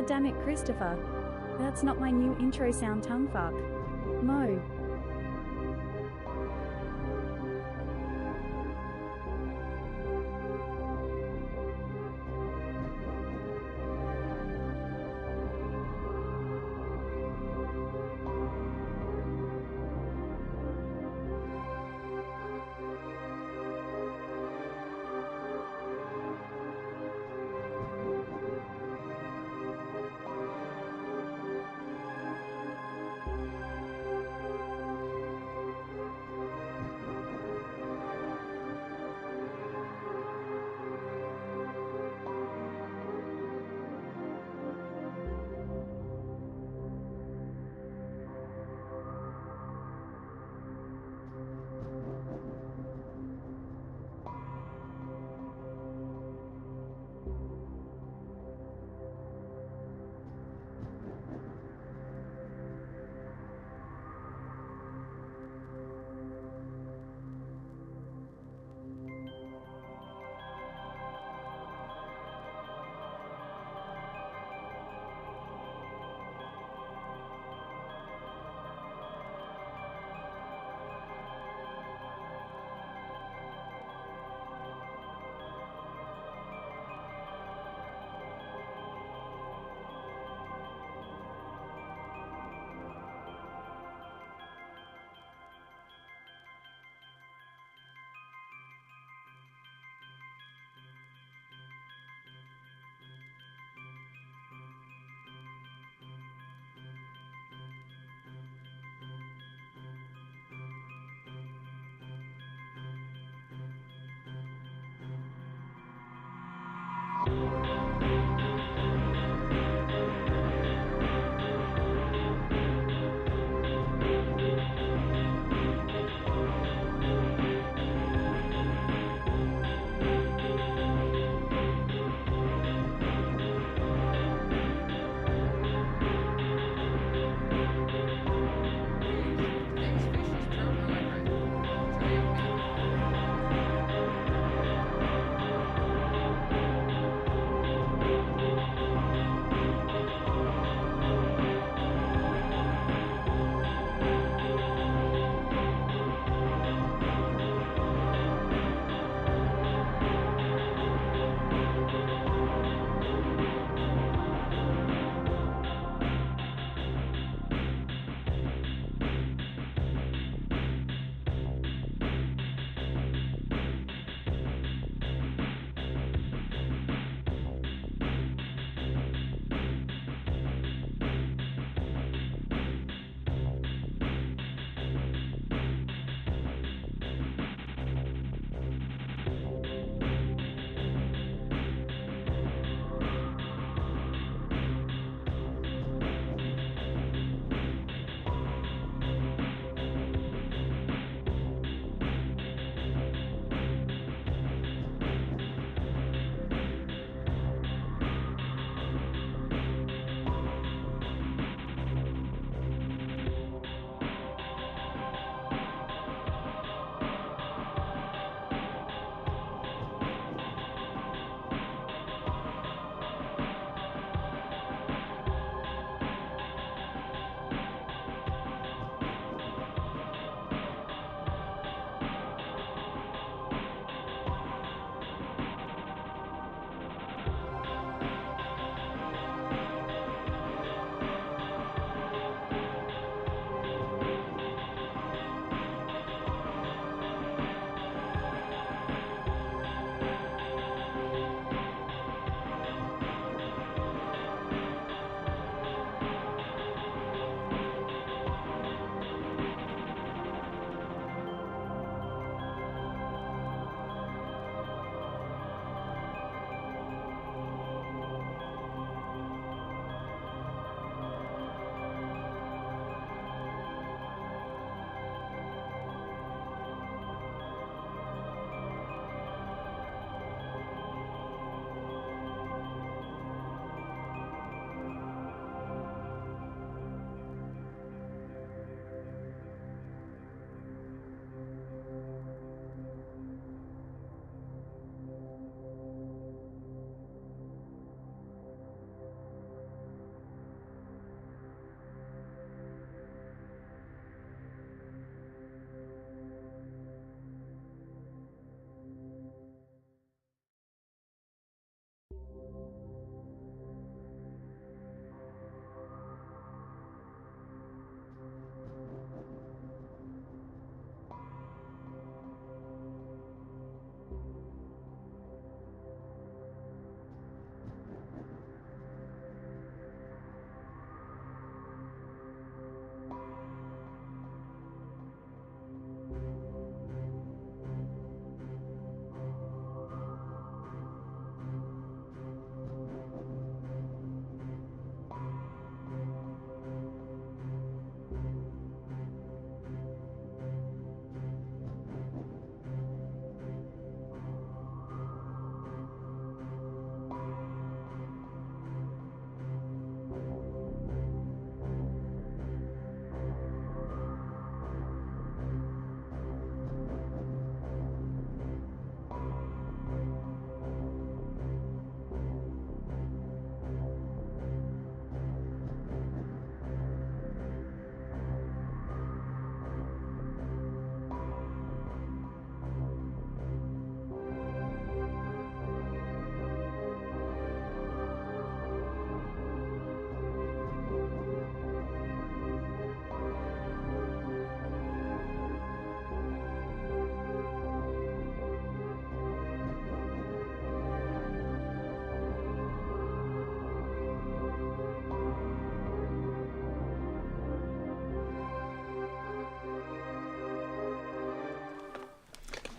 God damn it, Christopher. That's not my new intro sound, tongue fuck. Mo.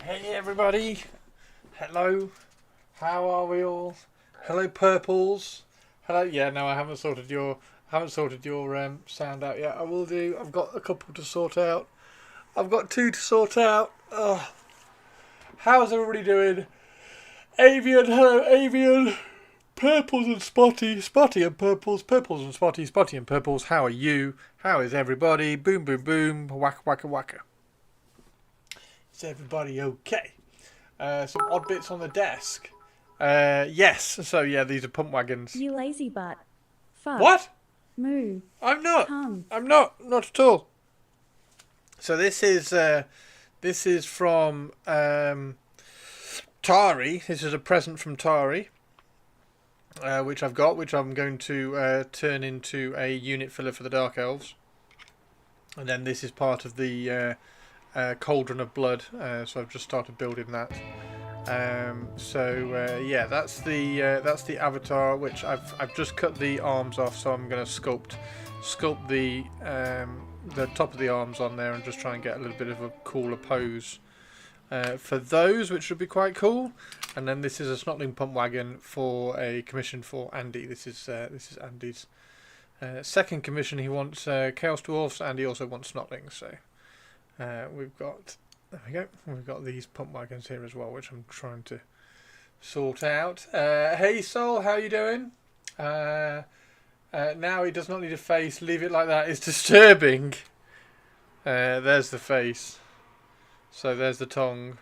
Hey everybody, hello, how are we all? Hello purples, hello. Yeah, no, I haven't sorted your sound out yet. I will do. I've got a couple to sort out. I've got two to sort out. How's everybody doing? Avian, hello Avian. Purples and Spotty, Spotty and Purples, Purples and Spotty, Spotty and Purples. How are you? How is everybody? Boom, boom, boom. Waka, waka, waka. Is everybody okay? Some odd bits on the desk. Yes. So yeah, these are pump wagons. You lazy butt. Fuck. What? Moo. I'm not. Tongue. I'm not. Not at all. So this is from Tari. This is a present from Tari. Which I've got, which I'm going to turn into a unit filler for the Dark Elves. And then this is part of the Cauldron of Blood, so I've just started building that. Yeah, that's the avatar, which I've just cut the arms off, so I'm going to sculpt the top of the arms on there and just try and get a little bit of a cooler pose for those, which would be quite cool. And then this is a Snotling pump wagon for a commission for Andy. This is Andy's second commission. He wants Chaos Dwarfs, and he also wants Snotlings. So we've got, there we go. We've got these pump wagons here as well, which I'm trying to sort out. Hey Sol, how you doing? Now he does not need a face. Leave it like that. It's disturbing. There's the face. So there's the tongue.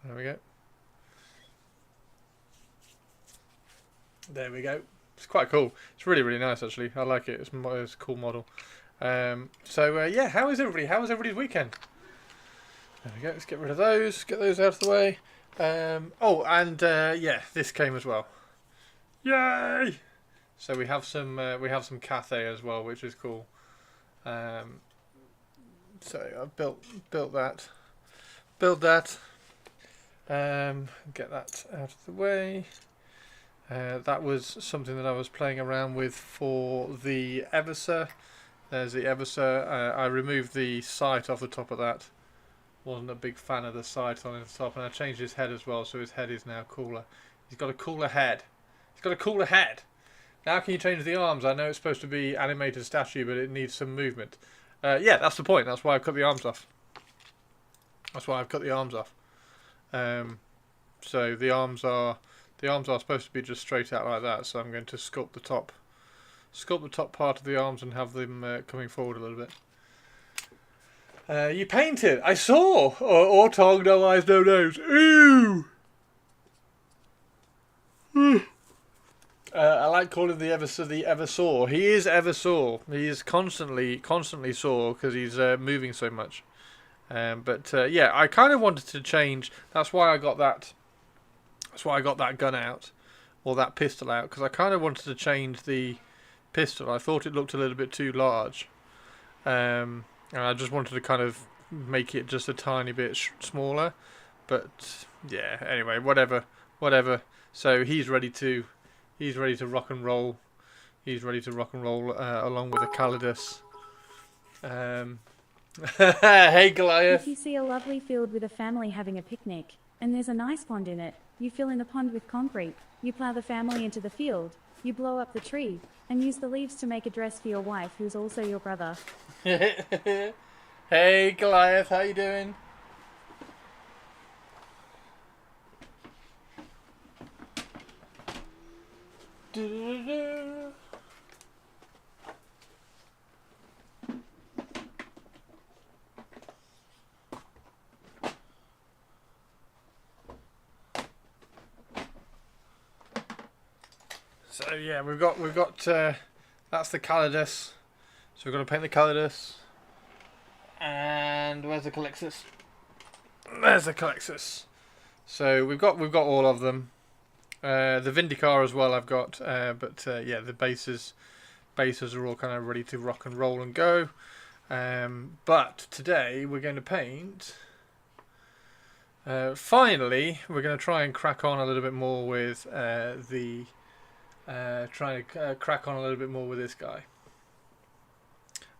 There we go. There we go. It's quite cool. It's really, really nice actually. I like it. It's a cool model. Yeah, how is everybody? How was everybody's weekend? There we go. Let's get rid of those. Get those out of the way. Yeah, this came as well. Yay! So we have some Cathay as well, which is cool. So I've built that. Build that. Get that out of the way. That was something that I was playing around with for the Eversur. There's the Eversur. I removed the sight off the top of that. Wasn't a big fan of the sight on the top, and I changed his head as well, so his head is now cooler. He's got a cooler head. He's got a cooler head. Now can you change the arms? I know it's supposed to be animated statue, but it needs some movement. Yeah, that's the point. That's why I've cut the arms off. So the arms are supposed to be just straight out like that. So I'm going to sculpt the top part of the arms and have them coming forward a little bit. You painted. I saw. Or tongue, no eyes, no nose. Ooh. I like calling the Eversur the Eversor. He is Eversor. He is constantly sore because he's moving so much. Yeah, I kind of wanted to change. That's why I got that gun out, or that pistol out, because I kind of wanted to change the pistol. I thought it looked a little bit too large, and I just wanted to kind of make it just a tiny bit smaller. But yeah, anyway, whatever. So he's ready to rock and roll. He's ready to rock and roll along with the Calidus. Hey Goliath. If you see a lovely field with a family having a picnic, and there's a nice pond in it, you fill in the pond with concrete, you plough the family into the field, you blow up the tree, and use the leaves to make a dress for your wife who's also your brother. Hey Goliath, how you doing? So yeah, we've got that's the Calidus. So we're going to paint the Calidus. And where's the Calixus? There's the Calixus. So we've got all of them. The Vindicar as well I've got, yeah, the bases are all kind of ready to rock and roll and go. But today we're going to paint. Finally, we're going to try and crack on a little bit more with crack on a little bit more with this guy.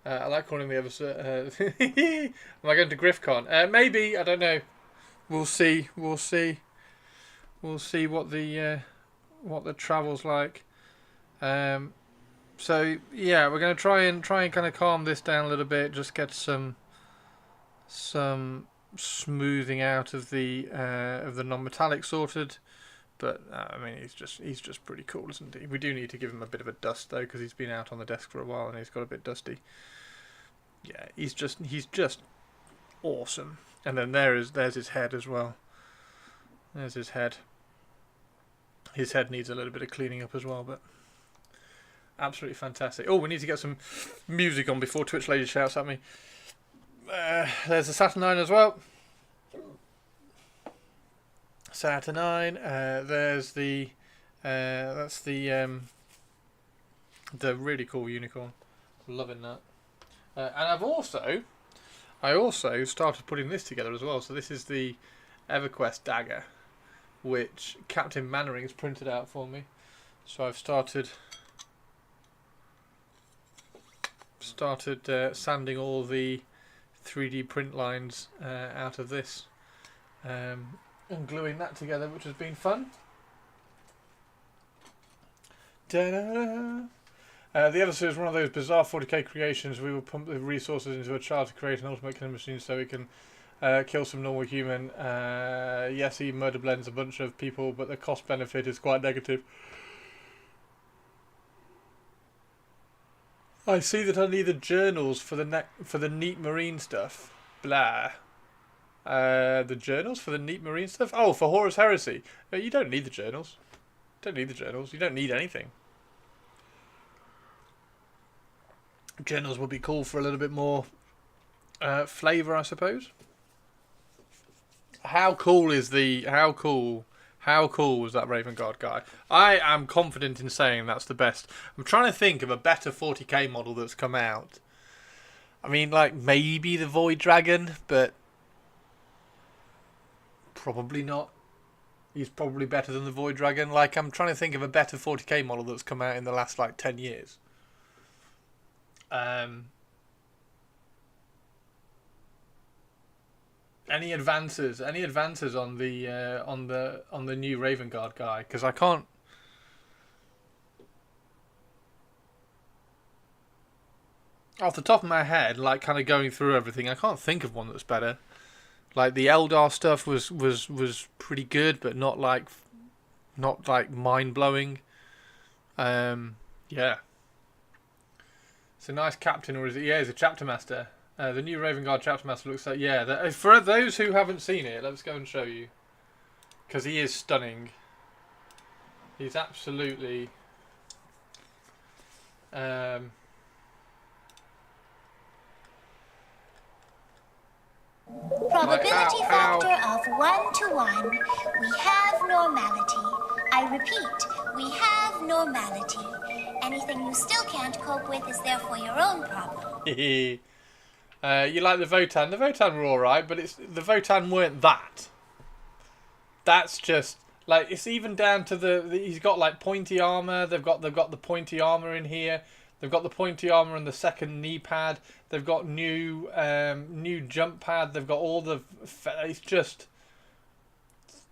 I like calling the other. Am I going to GriffCon? Maybe, I don't know. We'll see. We'll see. We'll see what the travel's like. So yeah, we're going to try and kind of calm this down a little bit. Just get some smoothing out of the non-metallic sorted. But I mean, he's just pretty cool, isn't he? We do need to give him a bit of a dust though, because he's been out on the desk for a while and he's got a bit dusty. Yeah, he's just awesome. And then there's his head as well. There's his head. His head needs a little bit of cleaning up as well, but absolutely fantastic. Oh, we need to get some music on before Twitch Lady shouts at me. There's the Saturn 9 as well. Saturn 9. There's the that's the really cool unicorn. Loving that. And I also started putting this together as well. So this is the EverQuest dagger, which Captain Mannering's printed out for me. So I've started sanding all the 3D print lines out of this and gluing that together, which has been fun. Da-da-da. The other is one of those bizarre 40k creations. We will pump the resources into a child to create an ultimate killing machine so we can kill some normal human. Yes, he murder blends a bunch of people, but the cost benefit is quite negative. I see that I need the journals for the neat marine stuff. Blah. The journals for the neat marine stuff? Oh, for Horus Heresy. You don't need the journals. Don't need the journals. You don't need anything. Journals would be cool for a little bit more flavour, I suppose. How cool was that Raven Guard guy? I am confident in saying that's the best. I'm trying to think of a better 40k model that's come out. I mean, like, maybe the Void Dragon, but probably not. He's probably better than the Void Dragon. Like, I'm trying to think of a better 40k model that's come out in the last, like, 10 years. Any advances on the new Raven Guard guy? Because I can't. Off the top of my head, like kind of going through everything, I can't think of one that's better. Like the Eldar stuff was pretty good, but not like mind blowing. Yeah. It's a nice captain, or is it? Yeah, he's a chapter master. The new Raven Guard chapter master looks like, yeah. For those who haven't seen it, let's go and show you, because he is stunning. He's absolutely. Probability factor of 1 to 1. We have normality. I repeat, we have normality. Anything you still can't cope with is therefore your own problem. You like the Votan? The Votan were alright, but the Votan weren't that. That's just like, it's even down to he's got like pointy armor. They've got the pointy armor in here. They've got the pointy armor and the second knee pad. They've got new jump pad. They've got all the. It's just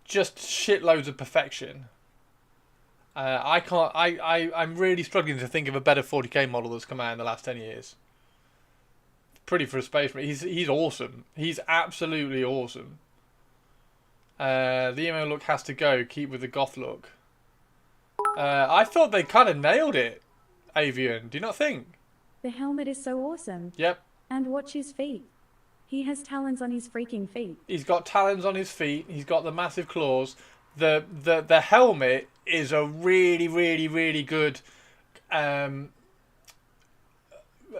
shitloads of perfection. I'm really struggling to think of a better 40k model that's come out in the last 10 years. Pretty for a space marine. He's awesome. He's absolutely awesome. The emo look has to go. Keep with the goth look. I thought they kind of nailed it, Avian. Do you not think? The helmet is so awesome. Yep. And watch his feet. He has talons on his freaking feet. He's got talons on his feet. He's got the massive claws. The helmet is a really, really, really good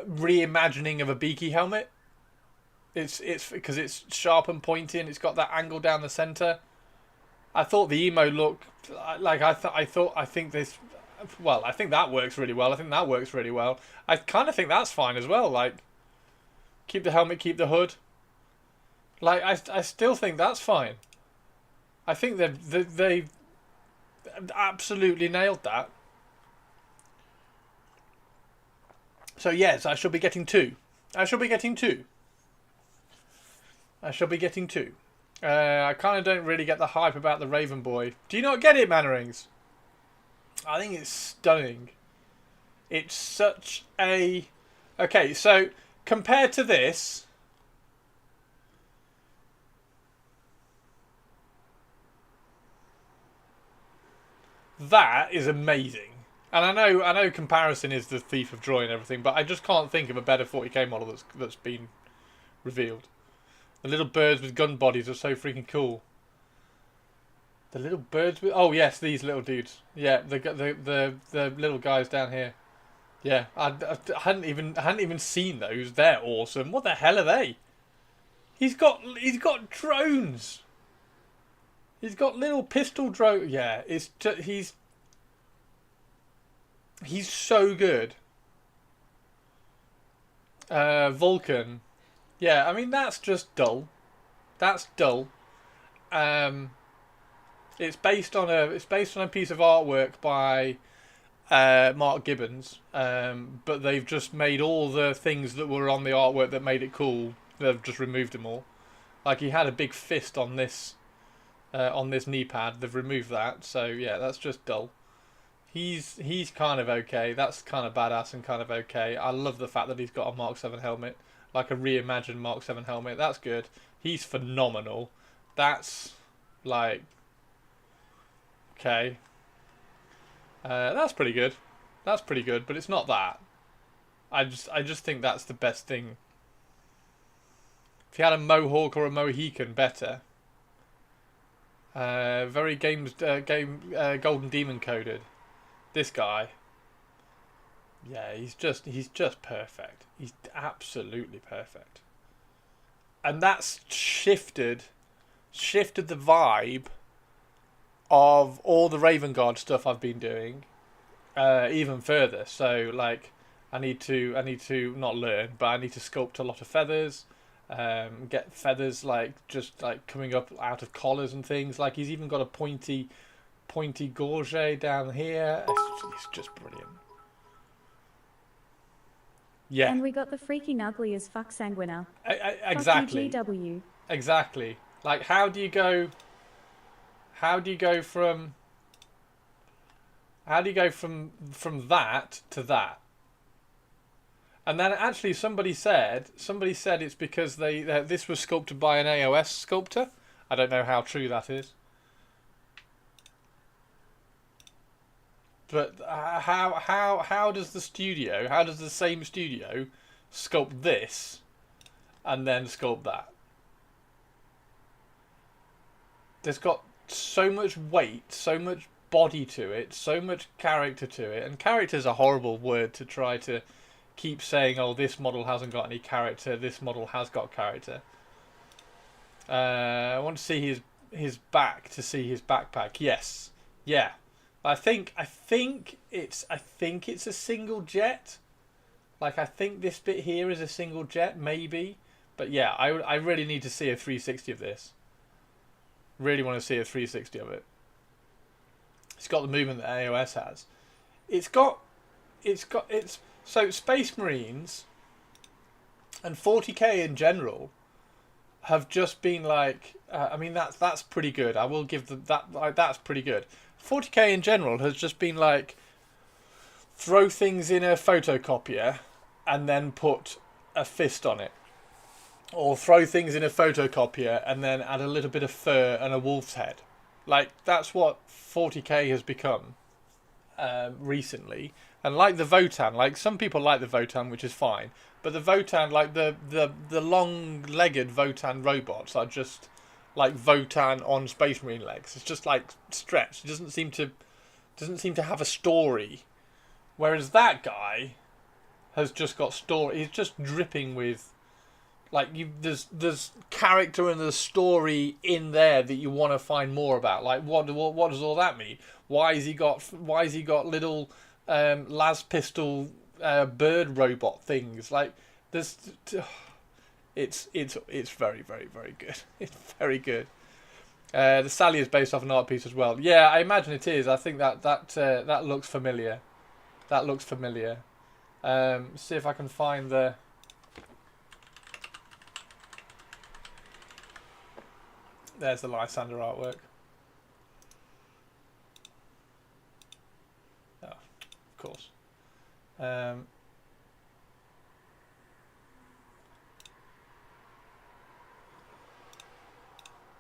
reimagining of a beaky helmet. It's because it's sharp and pointy and it's got that angle down the center. I thought the emo look, like I think that works really well. I think that works really well. I kind of think that's fine as well. Like, keep the helmet, keep the hood. Like, I still think that's fine. I think they absolutely nailed that. So yes, I shall be getting two. I shall be getting two. I kind of don't really get the hype about the Raven Boy. Do you not get it, Mannerings? I think it's stunning. It's such a... Okay, so compared to this... That is amazing. And I know comparison is the thief of joy and everything, but I just can't think of a better 40k model that's been revealed. The little birds with gun bodies are so freaking cool. The little birds with... Oh, yes, these little dudes. Yeah, the little guys down here. Yeah, I hadn't even seen those. They're awesome. What the hell are they? He's got drones. He's got little pistol drone. Yeah, it's just, he's so good. Vulcan. Yeah, I mean that's just dull. That's dull. It's based on a piece of artwork by Mark Gibbons, but they've just made all the things that were on the artwork that made it cool. They've just removed them all. Like he had a big fist on this knee pad. They've removed that, so yeah, that's just dull. He's kind of okay. That's kind of badass and kind of okay. I love the fact that he's got a Mark 7 helmet, like a reimagined Mark 7 helmet. That's good. He's phenomenal. That's like okay. That's pretty good. That's pretty good, but it's not that. I just think that's the best thing. If you had a Mohawk or a Mohican, better. Very Golden Demon coded. This guy. Yeah, he's just perfect. He's absolutely perfect. And that's shifted the vibe of all the Raven Guard stuff I've been doing even further. So like I need to not learn, but I need to sculpt a lot of feathers, get feathers like just like coming up out of collars and things. Like he's even got a pointy gorget down here. It's just brilliant. Yeah. And we got the freaking ugly as fuck Sanguiner. Exactly. Fuck you, GW. Exactly. Like how do you go from that to that? And then actually somebody said it's because this was sculpted by an AOS sculptor. I don't know how true that is. But how does the same studio sculpt this and then sculpt that? There's got so much weight, so much body to it, so much character to it. And character's a horrible word to try to keep saying, oh, this model hasn't got any character, this model has got character. I want to see his back to see his backpack. Yes. Yeah. I think it's a single jet. Like I think this bit here is a single jet, maybe. But yeah, I really need to see a 360 of this. Really want to see a 360 of it. It's got the movement that AOS has. So Space Marines and 40k in general have just been like. I mean that's pretty good. I will give that's pretty good. 40k in general has just been like throw things in a photocopier and then put a fist on it. Or throw things in a photocopier and then add a little bit of fur and a wolf's head. Like, that's what 40k has become recently. And like the Votan, like some people like the Votan, which is fine. But the Votan, like the long-legged Votan robots are just like Votan on Space Marine legs. It's just like stretched. It doesn't seem to have a story. Whereas that guy has just got story. He's just dripping with. Like there's character and there's story in there that you want to find more about. Like what does all that mean? Why has he got little las pistol bird robot things? Like there's it's very very very good. It's very good. The Sally is based off an art piece as well. Yeah, I imagine it is. I think that looks familiar. That looks familiar. See if I can find the... There's the Lysander artwork. Oh, of course.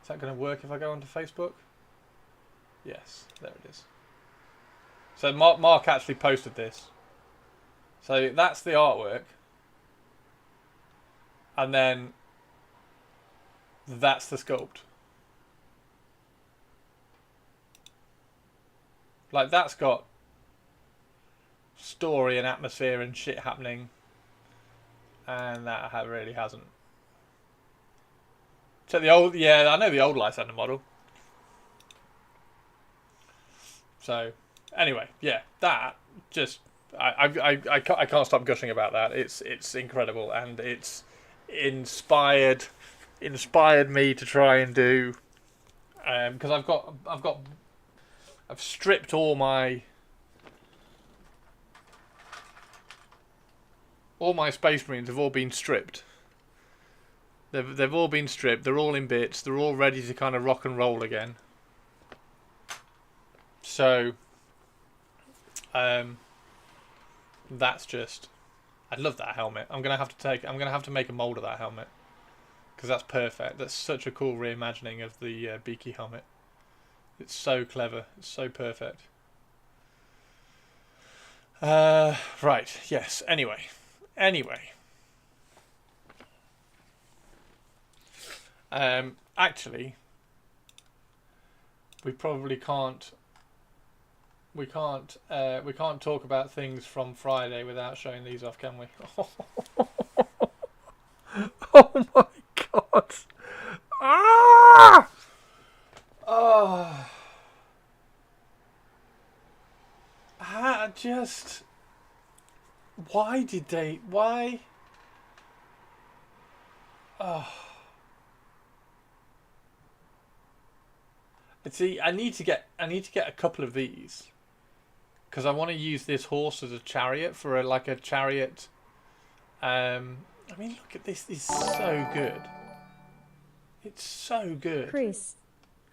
Is that going to work if I go onto Facebook? Yes, there it is. So Mark actually posted this. So that's the artwork. And then that's the sculpt. Like, that's got story and atmosphere and shit happening. And that really hasn't. So the old, yeah, I know the old Lysander model. So, anyway, yeah, that just, I can't stop gushing about that. It's incredible, and it's inspired me to try and do, because I've stripped all my Space Marines have all been stripped. They've all been stripped. They're all in bits. They're all ready to kind of rock and roll again. So, that's just. I love that helmet. I'm gonna have to make a mold of that helmet because that's perfect. That's such a cool reimagining of the Beaky helmet. It's so clever. It's so perfect. Right. Yes. Anyway. Actually, we probably can't. We can't talk about things from Friday without showing these off, can we? Oh my god! Ah! Oh. Just. Why did they? Why? Oh. See, I need to get a couple of these because I want to use this horse as a chariot for a chariot. I mean, look at this. It's so good. It's so good. Chris,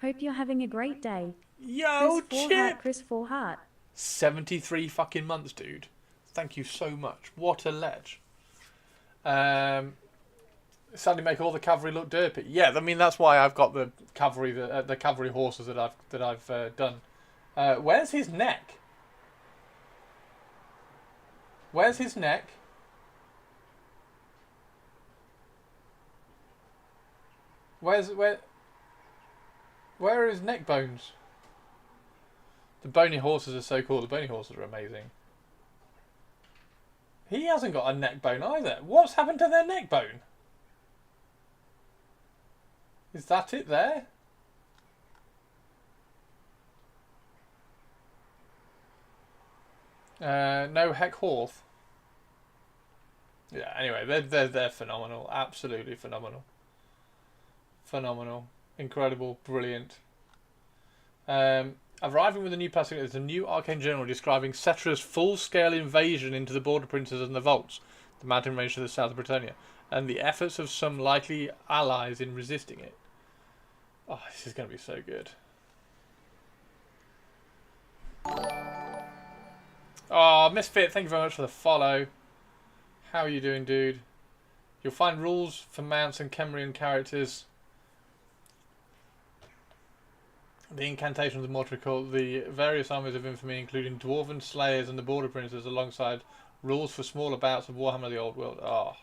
hope you're having a great day. Yo, Chip! Chris 4 Heart. 73 fucking months, dude. Thank you so much. What a ledge. Sadly, make all the cavalry look derpy. Yeah, I mean that's why I've got the cavalry horses that I've done. Where's his neck? Where's his neck? Where are his neck bones? The bony horses are so cool. The bony horses are amazing. He hasn't got a neck bone either. What's happened to their neck bone? Is that it there? No heck Horth. Yeah, anyway, they're phenomenal. Absolutely phenomenal. Phenomenal. Incredible. Brilliant. Arriving with a new plastic, there's a new arcane journal describing Cetra's full-scale invasion into the Border Princes and the Vaults, the mountain range to the south of Britannia, and the efforts of some likely allies in resisting it. Oh, this is going to be so good. Oh, Misfit, thank you very much for the follow. How are you doing, dude? You'll find rules for mounts and Kemrian characters. The incantations of Mortrical, the various armies of infamy, including Dwarven Slayers and the Border Princes, alongside rules for smaller bouts of Warhammer the Old World. Oh.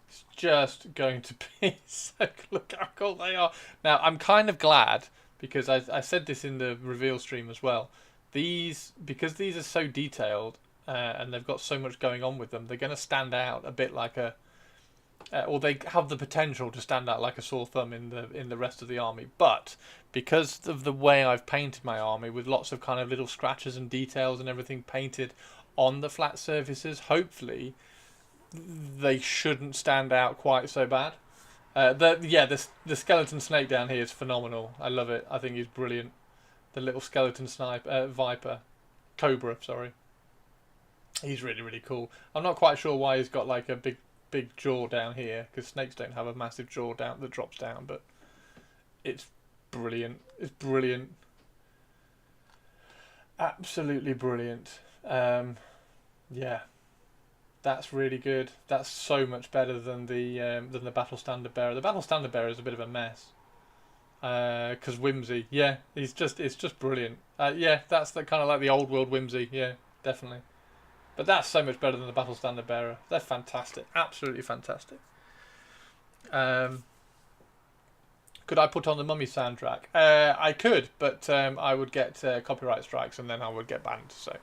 It's just going to be so... Look how cool they are. Now, I'm kind of glad, because I said this in the reveal stream as well. Because these are so detailed, and they've got so much going on with them, they're going to stand out a bit like a... or they have the potential to stand out like a sore thumb in the rest of the army. But because of the way I've painted my army, with lots of kind of little scratches and details and everything painted on the flat surfaces, hopefully... they shouldn't stand out quite so bad. The skeleton snake down here is phenomenal. I love it. I think he's brilliant. The little skeleton viper, cobra. Sorry. He's really, really cool. I'm not quite sure why he's got like a big jaw down here, because snakes don't have a massive jaw down that drops down, but it's brilliant. It's brilliant. Absolutely brilliant. Yeah, that's really good. That's so much better than the Battle Standard Bearer. The Battle Standard Bearer is a bit of a mess. Because Whimsy, yeah, it's just brilliant. Yeah, that's the kind of like the old world Whimsy. Yeah, definitely. But that's so much better than the Battle Standard Bearer. They're fantastic, absolutely fantastic. Could I put on the Mummy soundtrack? I could, but I would get copyright strikes, and then I would get banned. So,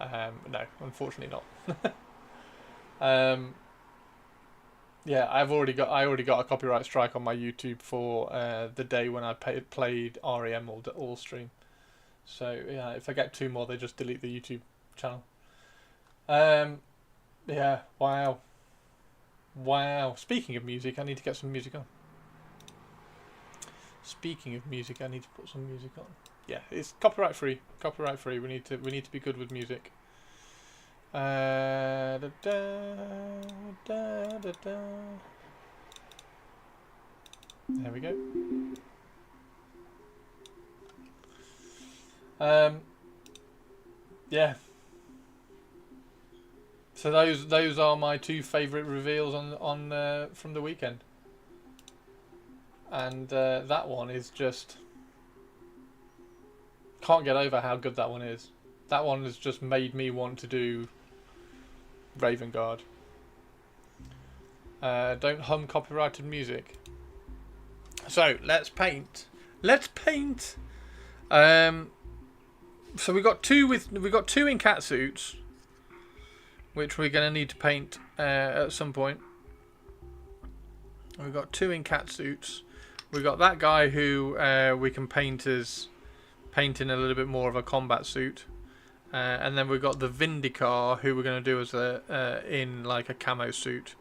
no, unfortunately not. Yeah, I already got a copyright strike on my YouTube for the day when I played REM all stream. So yeah, if I get 2 more, they just delete the YouTube channel. Yeah, wow. Speaking of music, I need to get some music on. Speaking of music, I need to put some music on. Yeah, it's copyright free. Copyright free. We need to be good with music. Da, da, da, da, da. There we go. Yeah. So those are my 2 favourite reveals on from the weekend, and that one is just can't get over how good that one is. That one has just made me want to do Raven Guard. Don't hum copyrighted music. So let's paint. Let's paint. So we got 2 in cat suits, which we're going to need to paint at some point. We've got 2 in cat suits. We've got that guy who we can paint in a little bit more of a combat suit. And then we've got the Vindicar, who we're going to do as in like a camo suit.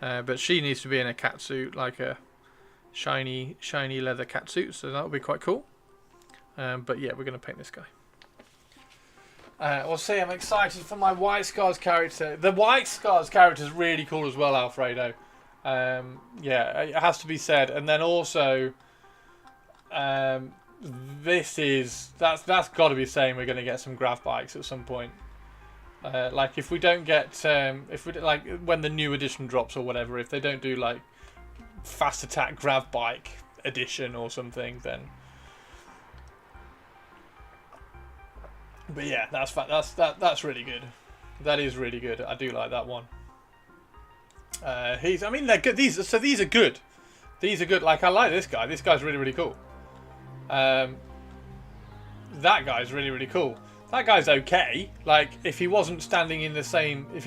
But she needs to be in a cat suit, like a shiny leather cat suit. So that'll be quite cool. But yeah, we're going to paint this guy. We'll see. I'm excited for my White Scars character. The White Scars character is really cool as well, Alfredo. Yeah, it has to be said. And then also, that's got to be saying we're going to get some grav bikes at some point. Like if we don't get like when the new edition drops or whatever, if they don't do like fast attack grav bike edition or something, then. But yeah, that's really good. That is really good. I do like that one. I mean, they're good. These are good. These are good. Like I like this guy. This guy's really, really cool. That guy's really, really cool. That guy's okay. Like if he wasn't standing in the same if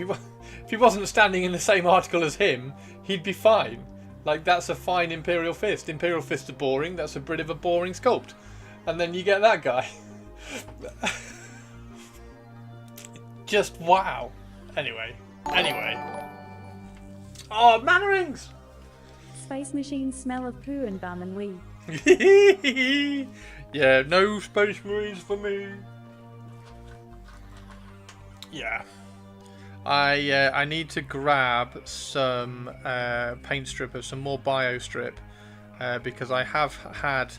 he wasn't standing in the same article as him, he'd be fine. Like that's a fine Imperial Fist. Imperial Fists are boring. That's a bit of a boring sculpt. And then you get that guy. Just wow. Anyway. Oh, mana rings! Space machines smell of poo and bum and wee. Yeah, no Space Marines for me. Yeah. I need to grab some paint strippers, some more bio strip, because I have had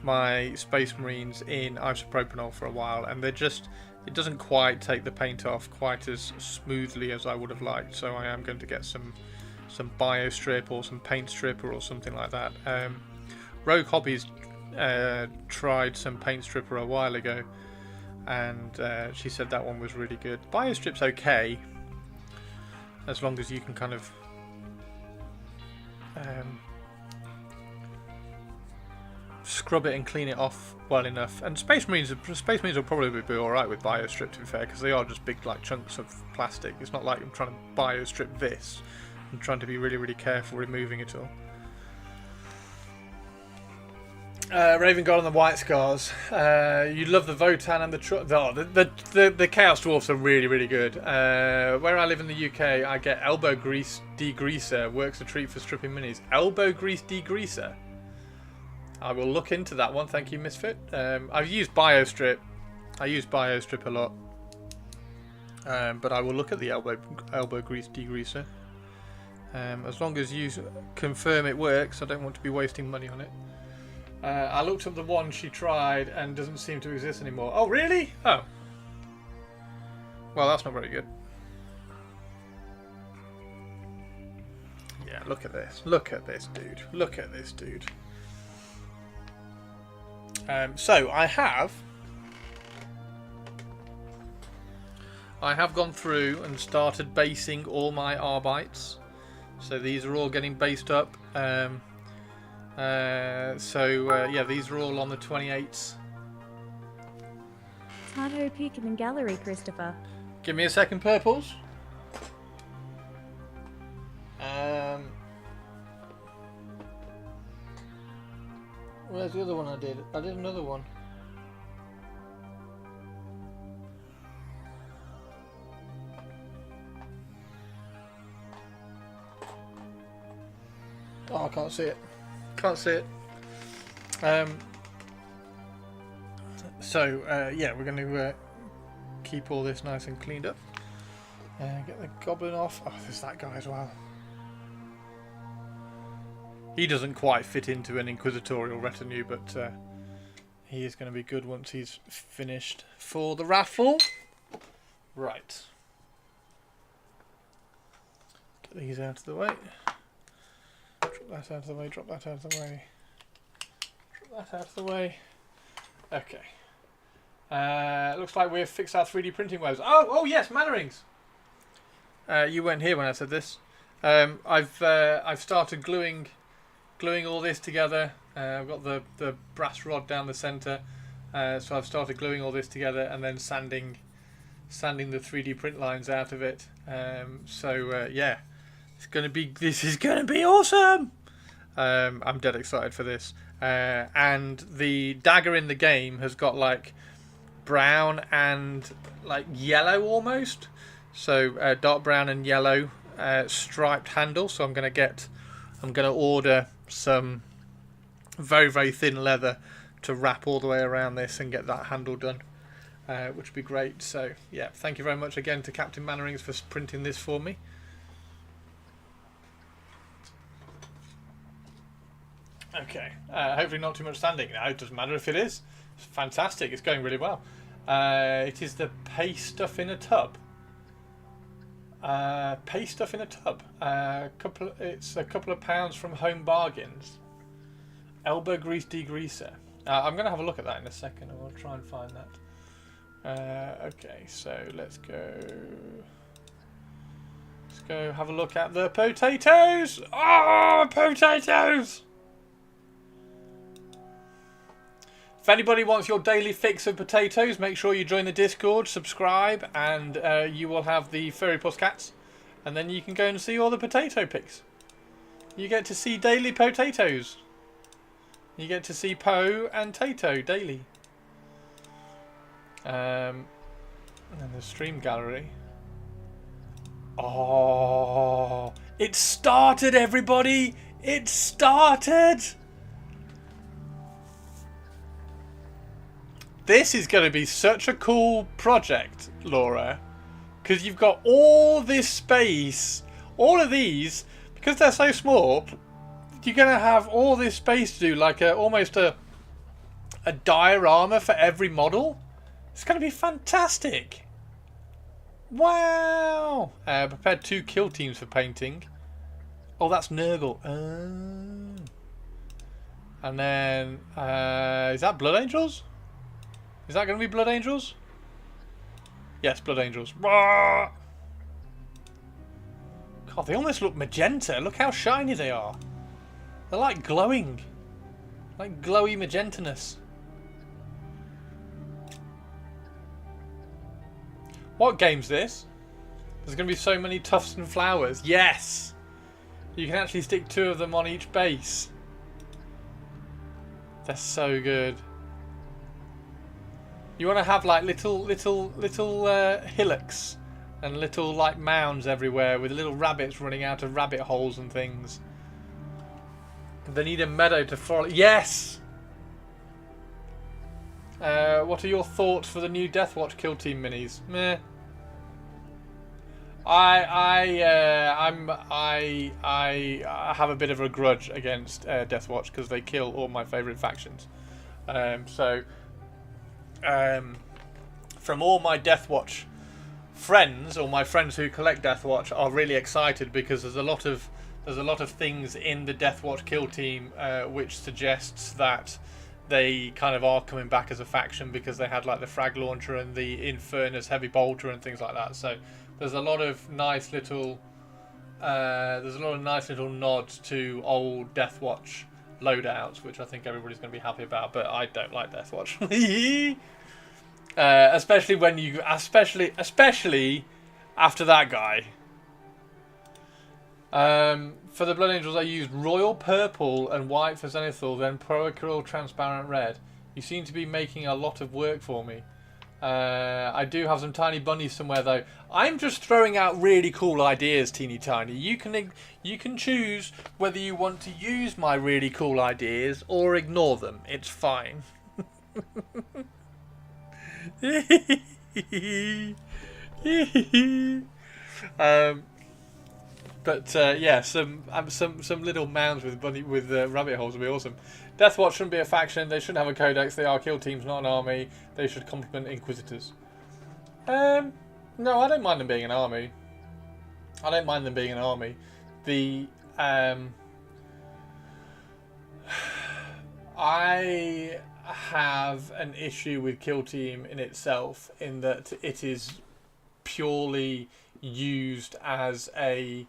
my Space Marines in isopropanol for a while, and it doesn't quite take the paint off quite as smoothly as I would have liked. So I am going to get some bio strip or some paint stripper or something like that. Rogue Hobbies tried some paint stripper a while ago, and she said that one was really good. Bio strip's okay, as long as you can kind of scrub it and clean it off well enough. And Space Marines will probably be alright with bio strip, to be fair, because they are just big like chunks of plastic. It's not like I'm trying to bio strip this. I'm trying to be really, really careful removing it all. Raven Guard and the White Scars. You love the Votan and the Chaos Dwarfs are really, really good. Where I live in the UK, I get elbow grease degreaser. Works a treat for stripping minis. Elbow grease degreaser. I will look into that one. Thank you, Misfit. I've used BioStrip. I use BioStrip a lot. But I will look at the elbow grease degreaser. As long as you confirm it works, I don't want to be wasting money on it. I looked up the one she tried and doesn't seem to exist anymore. Oh, really? Oh. Well, that's not very good. Yeah, look at this. Look at this dude. Look at this dude. So, I have gone through and started basing all my Arbites. So these are all getting based up. Yeah, these are all on the 28s. Tato Peak and Gallery, Christopher. Give me a second, purples. Where's the other one I did? I did another one. Oh, I can't see it. Can't see it. Yeah, we're going to keep all this nice and cleaned up. Get the goblin off. Oh, there's that guy as well. He doesn't quite fit into an inquisitorial retinue, but he is going to be good once he's finished for the raffle. Right. Get these out of the way. Drop that out of the way, drop that out of the way. Drop that out of the way. Okay. Looks like we've fixed our 3D printing webs. Oh yes, Mannerings! You weren't here when I said this. I've started gluing all this together. I've got the brass rod down the centre. So I've started gluing all this together and then sanding the 3D print lines out of it. Yeah. This is gonna be awesome. I'm dead excited for this. And the dagger in the game has got like brown and like yellow almost. So dark brown and yellow striped handle. So I'm gonna order some very, very thin leather to wrap all the way around this and get that handle done, which would be great. So yeah, thank you very much again to Captain Mannerings for printing this for me. Okay, hopefully not too much sanding. No, it doesn't matter if it is. It's fantastic. It's going really well. It is the paste stuff in a tub. Paste stuff in a tub. It's a couple of pounds from Home Bargains. Elbow grease degreaser. I'm going to have a look at that in a second. I'll try and find that. Okay, so let's go. Let's go have a look at the potatoes. Oh, potatoes! If anybody wants your daily fix of potatoes, make sure you join the Discord, subscribe, and you will have the Furry Plus Cats. And then you can go and see all the potato pics. You get to see daily potatoes. You get to see Po and Tato daily. And then the stream gallery. Oh, it started, everybody! It started! This is going to be such a cool project, Laura, because you've got all this space, all of these, because they're so small, you're going to have all this space to do like almost a diorama for every model. It's going to be fantastic. Wow. Prepared 2 kill teams for painting. Oh, that's Nurgle. And then, is that Blood Angels? Is that going to be Blood Angels? Yes, Blood Angels. God, they almost look magenta. Look how shiny they are. They're like glowing. Like glowy magentaness. What game's this? There's going to be so many tufts and flowers. Yes! You can actually stick 2 of them on each base. They're so good. You want to have like little hillocks and little like mounds everywhere with little rabbits running out of rabbit holes and things. They need a meadow to follow. Yes! What are your thoughts for the new Deathwatch Kill Team minis? Meh. I have a bit of a grudge against Deathwatch because they kill all my favourite factions. From all my Deathwatch friends, or my friends who collect Deathwatch, are really excited because there's a lot of things in the Deathwatch kill team which suggests that they kind of are coming back as a faction because they had like the frag launcher and the Infernus heavy bolter and things like that. So there's a lot of nice little nods to old Deathwatch loadouts, which I think everybody's going to be happy about. But I don't like Deathwatch, especially after that guy. For the Blood Angels, I used Royal Purple and White for Zenithal, then Procuratorial Transparent Red. You seem to be making a lot of work for me. I do have some tiny bunnies somewhere, though. I'm just throwing out really cool ideas, teeny tiny. You can choose whether you want to use my really cool ideas or ignore them. It's fine. Yeah, some little mounds with rabbit holes would be awesome. Deathwatch shouldn't be a faction. They shouldn't have a codex. They are kill teams, not an army. They should complement Inquisitors. No, I don't mind them being an army. I have an issue with kill team in itself, in that it is purely used as a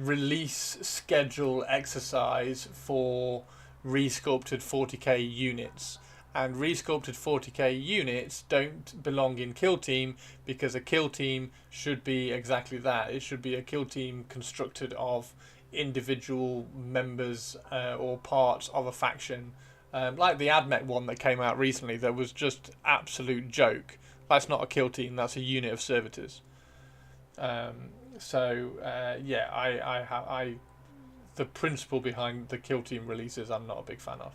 release schedule exercise for resculpted 40k units, and resculpted 40k units don't belong in kill team, because a kill team should be exactly that. It should be a kill team constructed of individual members or parts of a faction, like the Admech one that came out recently that was just absolute joke. That's not a kill team, that's a unit of servitors. The principle behind the kill team releases, I'm not a big fan of.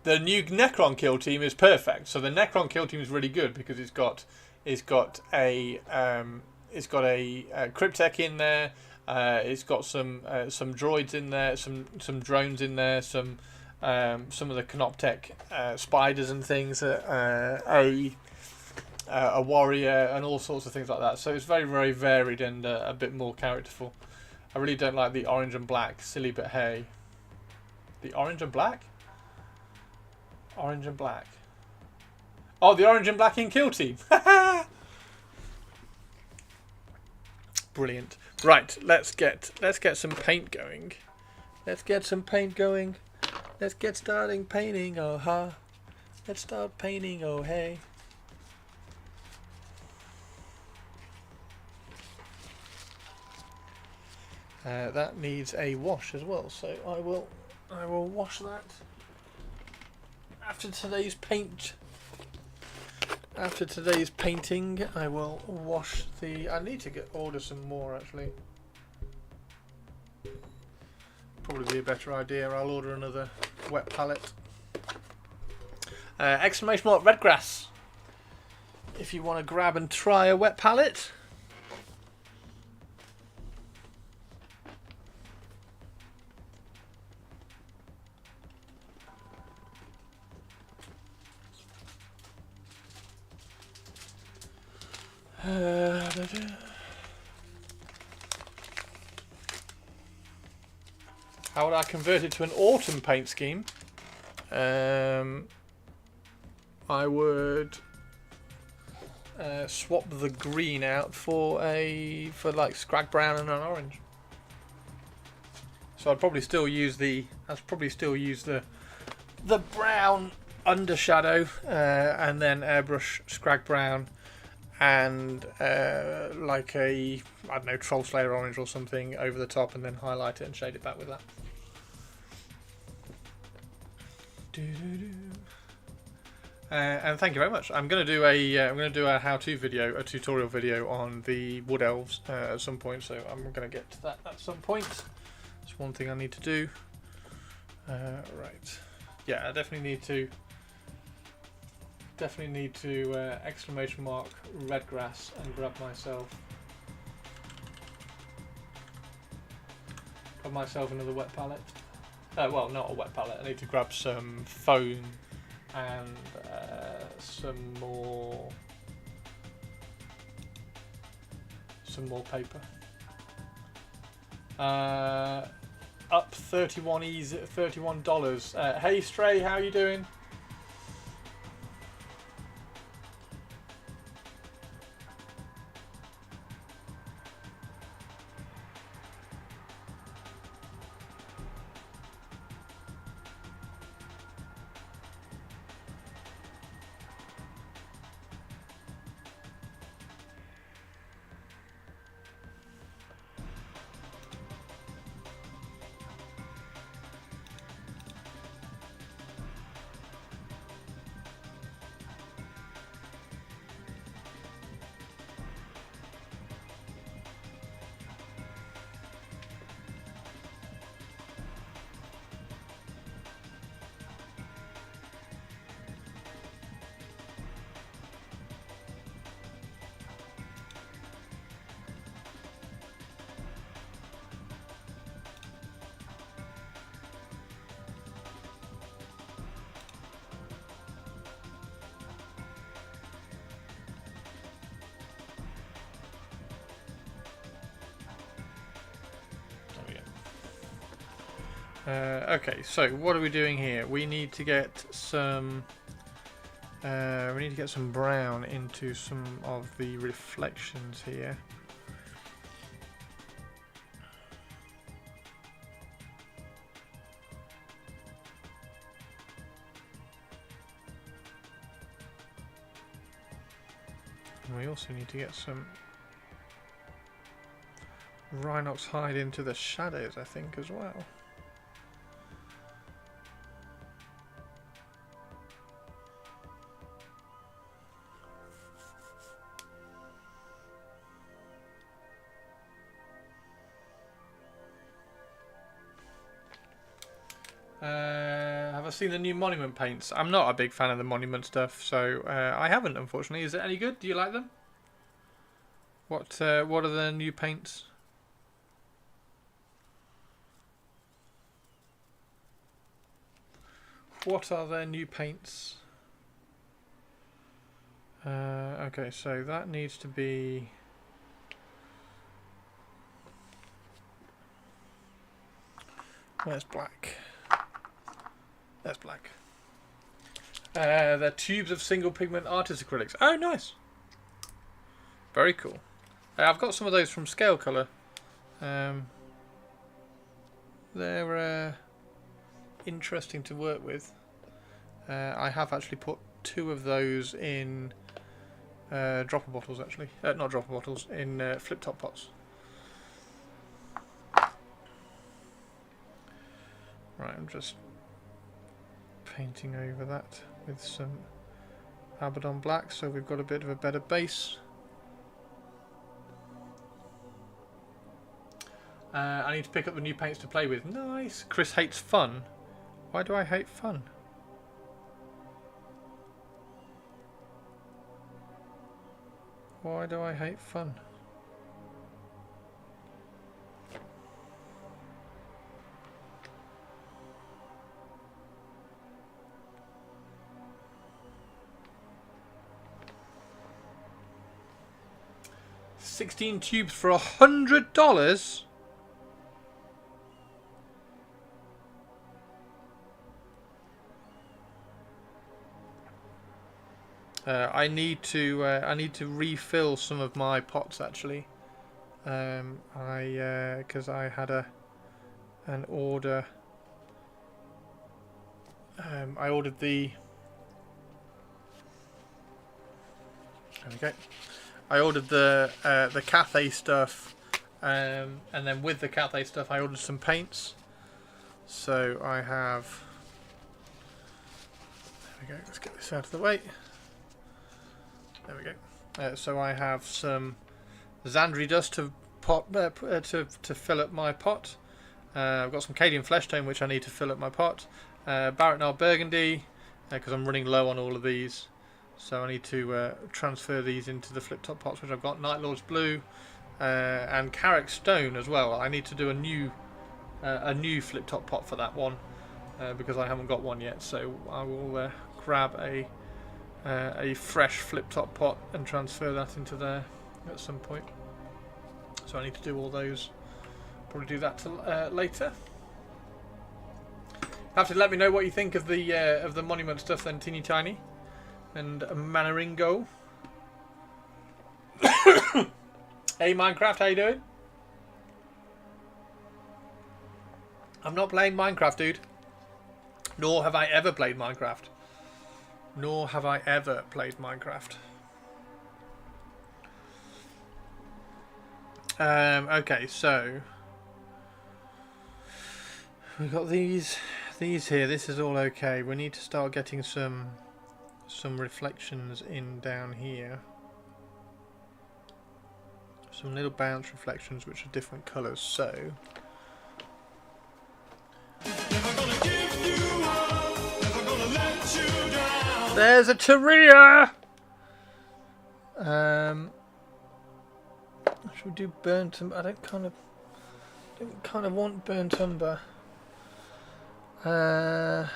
The new Necron kill team is perfect. So the Necron kill team is really good because it's got a Cryptek in there. It's got some droids in there, some drones in there, some of the Canoptek spiders and things. A warrior and all sorts of things like that. So it's very, very varied and a bit more characterful. I really don't like the orange and black. Silly but hey. The orange and black? Orange and black. Oh, the orange and black in kill team. Brilliant. Right, let's get some paint going. Let's get starting painting. Oh ha. Let's start painting. Oh hey. That needs a wash as well, so I will wash that after today's painting. I will wash the. I need to order some more actually. Probably be a better idea. I'll order another wet palette. Exclamation mark Redgrass. If you want to grab and try a wet palette. How would I convert it to an autumn paint scheme? I would swap the green out for like scrag brown and an orange. So I'd probably still use the brown undershadow and then airbrush scrag brown and like a, I don't know, Troll Slayer orange or something over the top, and then highlight it and shade it back with that. And thank you very much. I'm going to do a how-to video, a tutorial video on the Wood Elves at some point. So I'm going to get to that at some point. It's one thing I need to do. Right. Yeah, I definitely need to Definitely need to exclamation mark red grass and grab myself another wet pallet. Well, not a wet pallet. I need to grab some foam and some more paper. Up $31. Hey Stray, how you doing? Okay, so what are we doing here? We need to get some brown into some of the reflections here. And we also need to get some Rhinox hide into the shadows, I think, as well. Have I seen the new monument paints? I'm not a big fan of the monument stuff, so I haven't, unfortunately. Is it any good? Do you like them? What are the new paints? What are their new paints? Okay, so that needs to be... Where's black? There's black. They're tubes of single pigment artist acrylics. Oh, nice. Very cool. I've got some of those from Scale Colour. They're interesting to work with. I have actually put 2 of those in dropper bottles, actually. Not dropper bottles, in flip top pots. Right, I'm just painting over that with some Abaddon black, so we've got a bit of a better base. I need to pick up the new paints to play with. Nice. Chris hates fun. Why do I hate fun? Why do I hate fun? $16 tubes for $100? I need to refill some of my pots, actually. Because I had an order. I ordered the. There we go. I ordered the Cathay stuff, and then with the Cathay stuff, I ordered some paints. So I have. There we go. Let's get this out of the way. There we go. So I have some Xandri dust to fill up my pot. I've got some Cadian flesh tone which I need to fill up my pot. Barret Gnarl Burgundy because I'm running low on all of these. So I need to transfer these into the flip top pots, which I've got. Night Lord's blue and Carrick stone as well. I need to do a new flip top pot for that one because I haven't got one yet. So I will grab a fresh flip top pot and transfer that into there at some point. So I need to do all those. Probably do that later. Have to let me know what you think of the monument stuff then, Teeny Tiny and Manaringo. Hey Minecraft, how you doing? I'm not playing Minecraft, dude. Nor have I ever played Minecraft. Nor have I ever played Minecraft. Okay, so we've got these here. This is all okay. We need to start getting some reflections in down here. Some little bounce reflections which are different colours. So there's a Teria. Should we do burnt umber? I don't kind of want burnt umber. What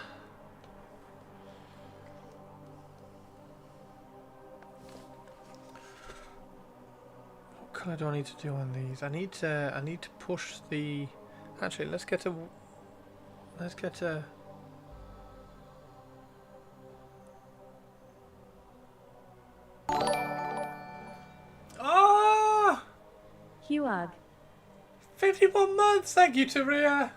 colour do I need to do on these? I need to push the. Actually, let's get a. Ah! Huag. 51 months, thank you, Taria.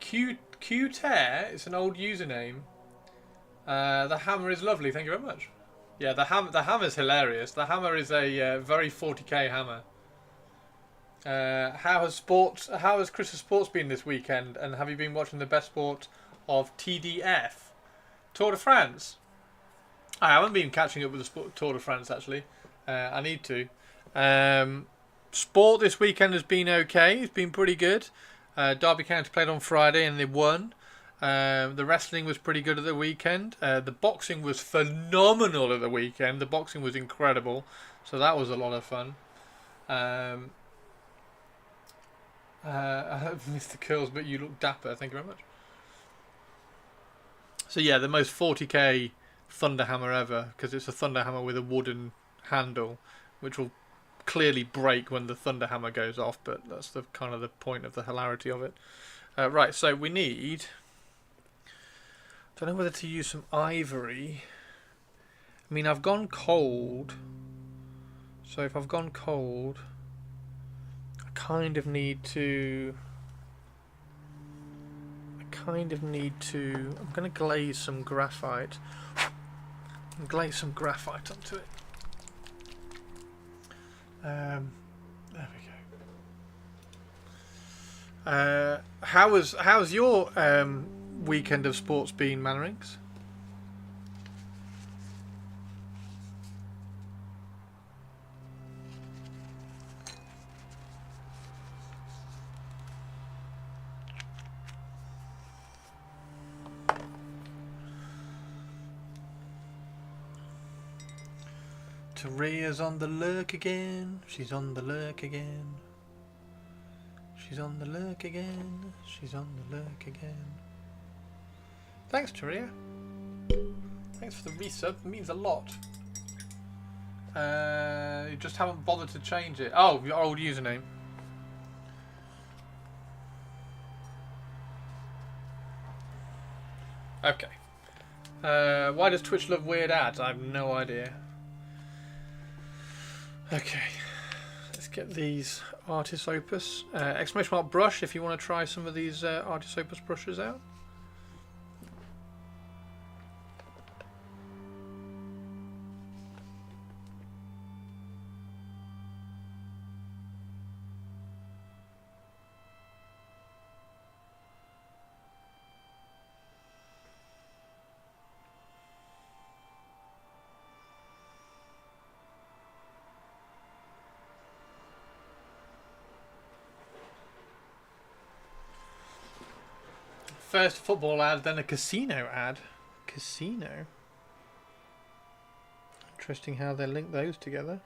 Q-Tear, it's an old username. The hammer is lovely, thank you very much. Yeah, the hammer's hilarious. The hammer is a very 40k hammer. How has Chris's sports been this weekend? And have you been watching the best sport of TDF? Tour de France? I haven't been catching up with the Tour de France, actually. I need to. Sport this weekend has been okay. It's been pretty good. Derby County played on Friday and they won. The wrestling was pretty good at the weekend. The boxing was phenomenal at the weekend. The boxing was incredible. So that was a lot of fun. I missed the curls, but you look dapper. Thank you very much. So yeah, the most 40k thunder hammer ever, because it's a thunder hammer with a wooden handle, which will clearly break when the thunder hammer goes off, but that's the kind of the point of the hilarity of it. Right, so we need. Don't know whether to use some ivory. I mean, I've gone cold, so if I've gone cold, I kind of need to. I'm going to glaze some graphite. Glaze some graphite onto it. There we go. How's your weekend of sports been, Mannerings? Taria's on the lurk again. She's on the lurk again. She's on the lurk again. She's on the lurk again. Thanks, Taria. Thanks for the resub. It means a lot. You just haven't bothered to change it. Oh, your old username. Okay. Why does Twitch love weird ads? I have no idea. Okay, let's get these Artis Opus. Exclamation mark brush if you want to try some of these Artis Opus brushes out. First football ad, then a casino ad. Casino? Interesting how they link those together.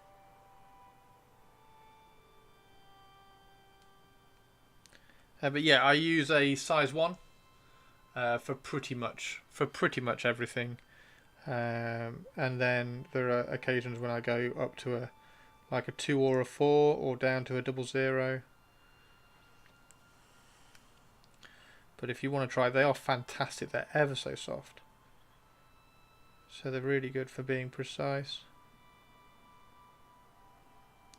But yeah, I use a size 1 for pretty much everything. And then there are occasions when I go up to a 2 or a 4, or down to a 00. But if you want to try, they are fantastic. They're ever so soft. So they're really good for being precise.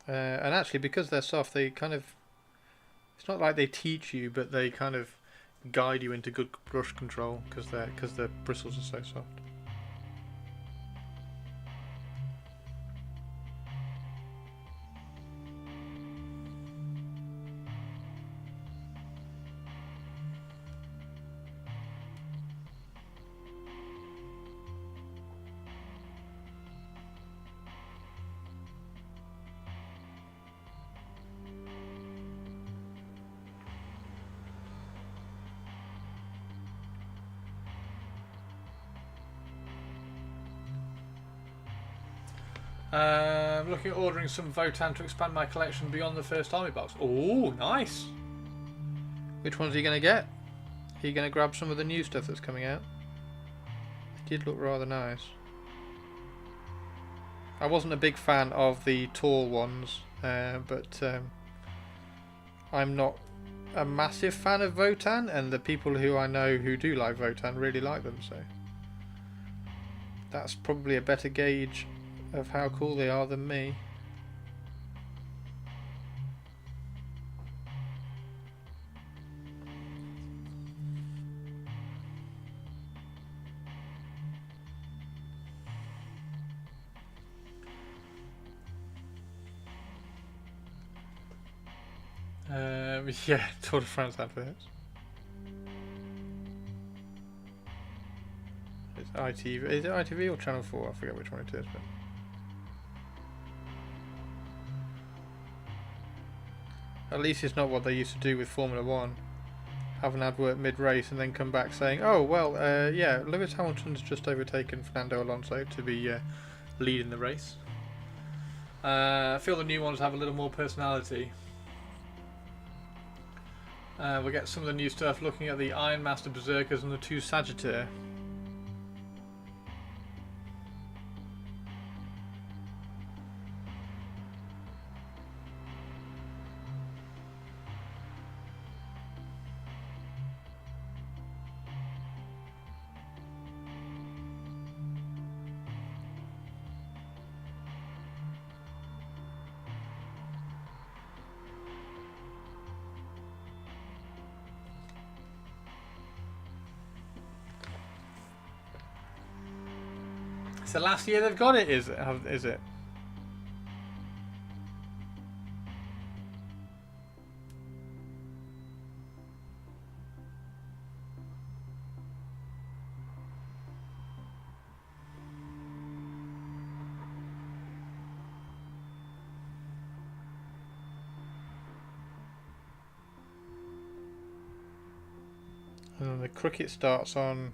And actually, because they're soft, they kind of... It's not like they teach you, but they kind of guide you into good brush control because the bristles are so soft. Looking at ordering some Votan to expand my collection beyond the first army box. Oh, nice! Which ones are you going to get? Are you going to grab some of the new stuff that's coming out? It did look rather nice. I wasn't a big fan of the tall ones, but I'm not a massive fan of Votan, and the people who I know who do like Votan really like them, so that's probably a better gauge of how cool they are than me. Yeah, Tour de France adverts. It's ITV. Is it ITV or Channel 4? I forget which one it is, but at least it's not what they used to do with Formula 1. Have an advert mid-race and then come back saying, oh, well, yeah, Lewis Hamilton's just overtaken Fernando Alonso to be leading the race. I feel the new ones have a little more personality. We'll get some of the new stuff looking at the Iron Master Berserkers and the 2 Sagittaire. It's the last year they've got it, is it? Is it? And then the cricket starts on...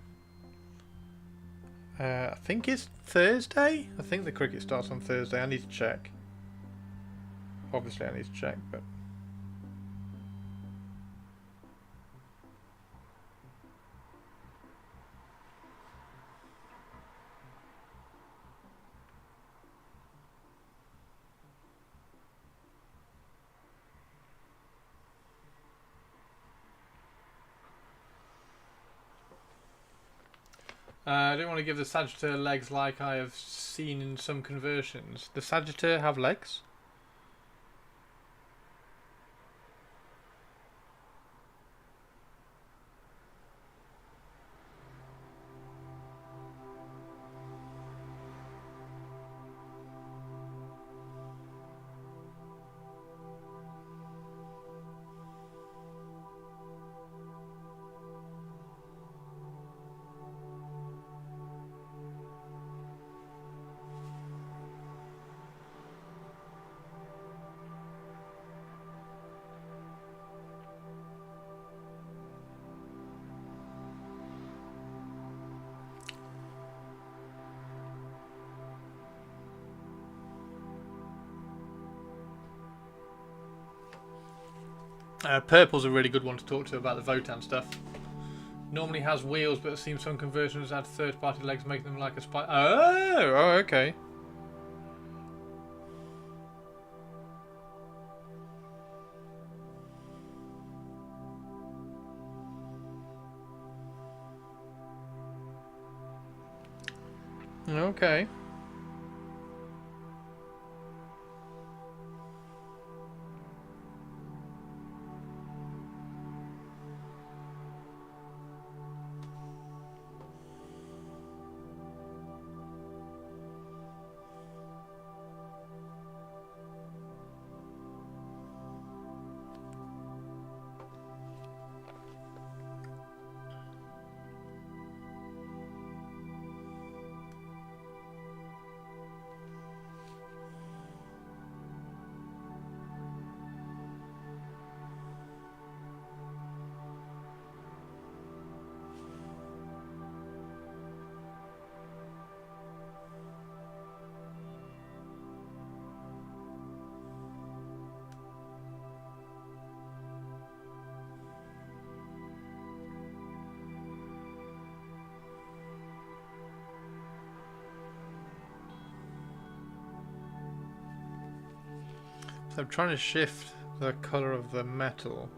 I think it's Thursday? I think the cricket starts on Thursday. I need to check. Obviously I need to check, but... I don't want to give the Sagittaire legs like I have seen in some conversions. The Sagittaire have legs? Purple's a really good one to talk to about the Votan stuff. Normally has wheels, but it seems some conversions add third-party legs, making them like a spy. Oh, okay. Okay. So I'm trying to shift the colour of the metal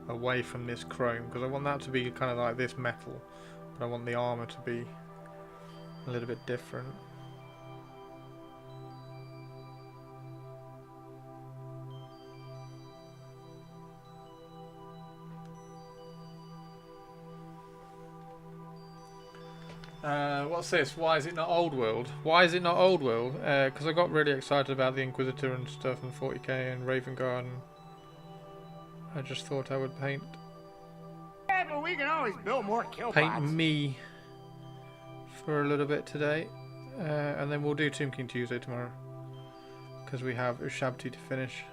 away from this chrome because I want that to be kind of like this metal, but I want the armour to be a little bit different. What's this? Why is it not Old World? Why is it not Old World? Because I got really excited about the Inquisitor and stuff and 40k and Raven Garden. I just thought I would paint Yeah, but we can always build more kill paint pods. me for a little bit today, and then we'll do Tomb King Tuesday tomorrow because we have Ushabti to finish.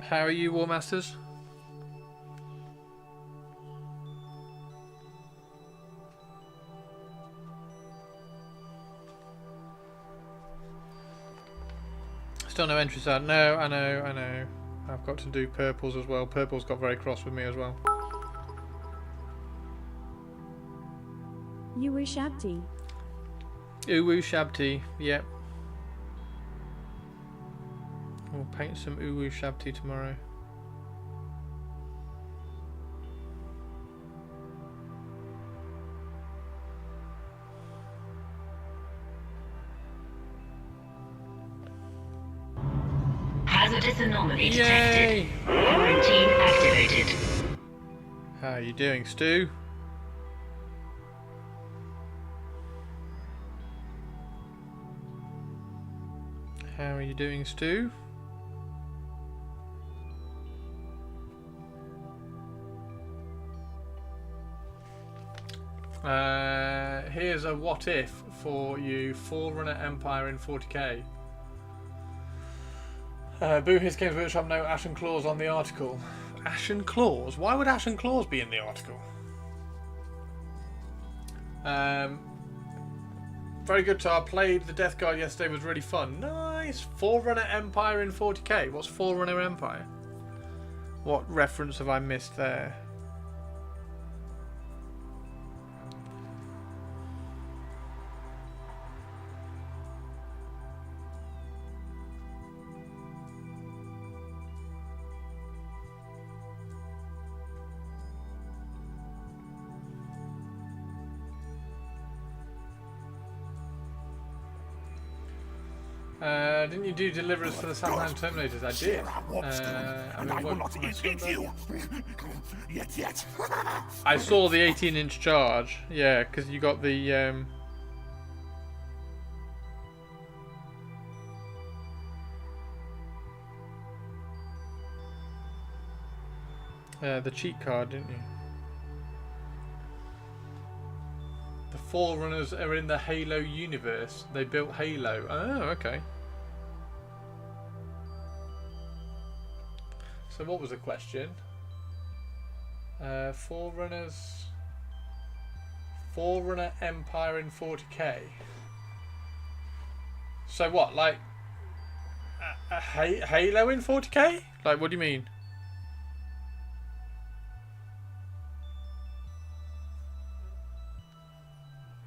How are you, War Masters? Still no entries out. No, I know. I've got to do purples as well. Purple's got very cross with me as well. Uwu Shabti. Uwu Shabti, yep. We'll paint some Uwu Shabti tomorrow. Hazardous anomaly Yay! detected. Quarantine activated. How are you doing, Stu? How are you doing, Stu? Here's a what if for you, Forerunner Empire in 40k. Boo His Games Workshop note Ashen Claws on the article. Ashen Claws? Why would Ashen Claws be in the article? Very good, Tar. Played the Death Guard yesterday, was really fun. Nice! Forerunner Empire in 40k. What's Forerunner Empire? What reference have I missed there? Didn't you do deliverers for the Sandland Terminators? I did. I will not eat you. Yet. I saw the 18-inch charge. Yeah, because you got the cheat card, didn't you? The Forerunners are in the Halo universe. They built Halo. Oh, okay. So what was the question? Forerunners... Forerunner Empire in 40k. So what, like a Halo in 40k? Like, what do you mean?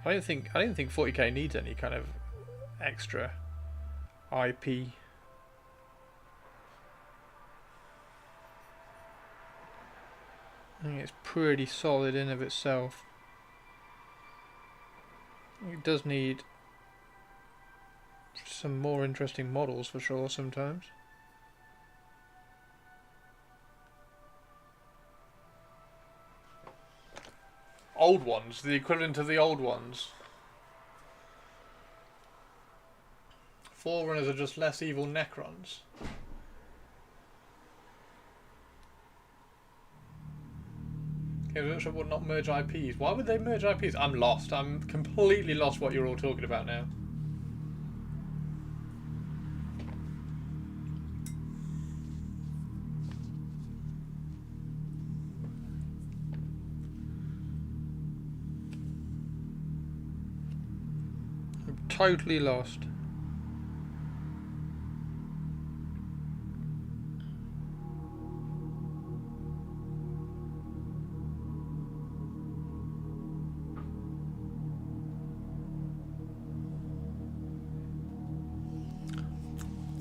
I don't think 40k needs any kind of extra IP. I think it's pretty solid in of itself. It does need some more interesting models for sure sometimes. Old ones, the equivalent of the old ones. Forerunners are just less evil Necrons. Okay, Workshop would not merge IPs. Why would they merge IPs? I'm lost. I'm completely lost what you're all talking about now. I'm totally lost.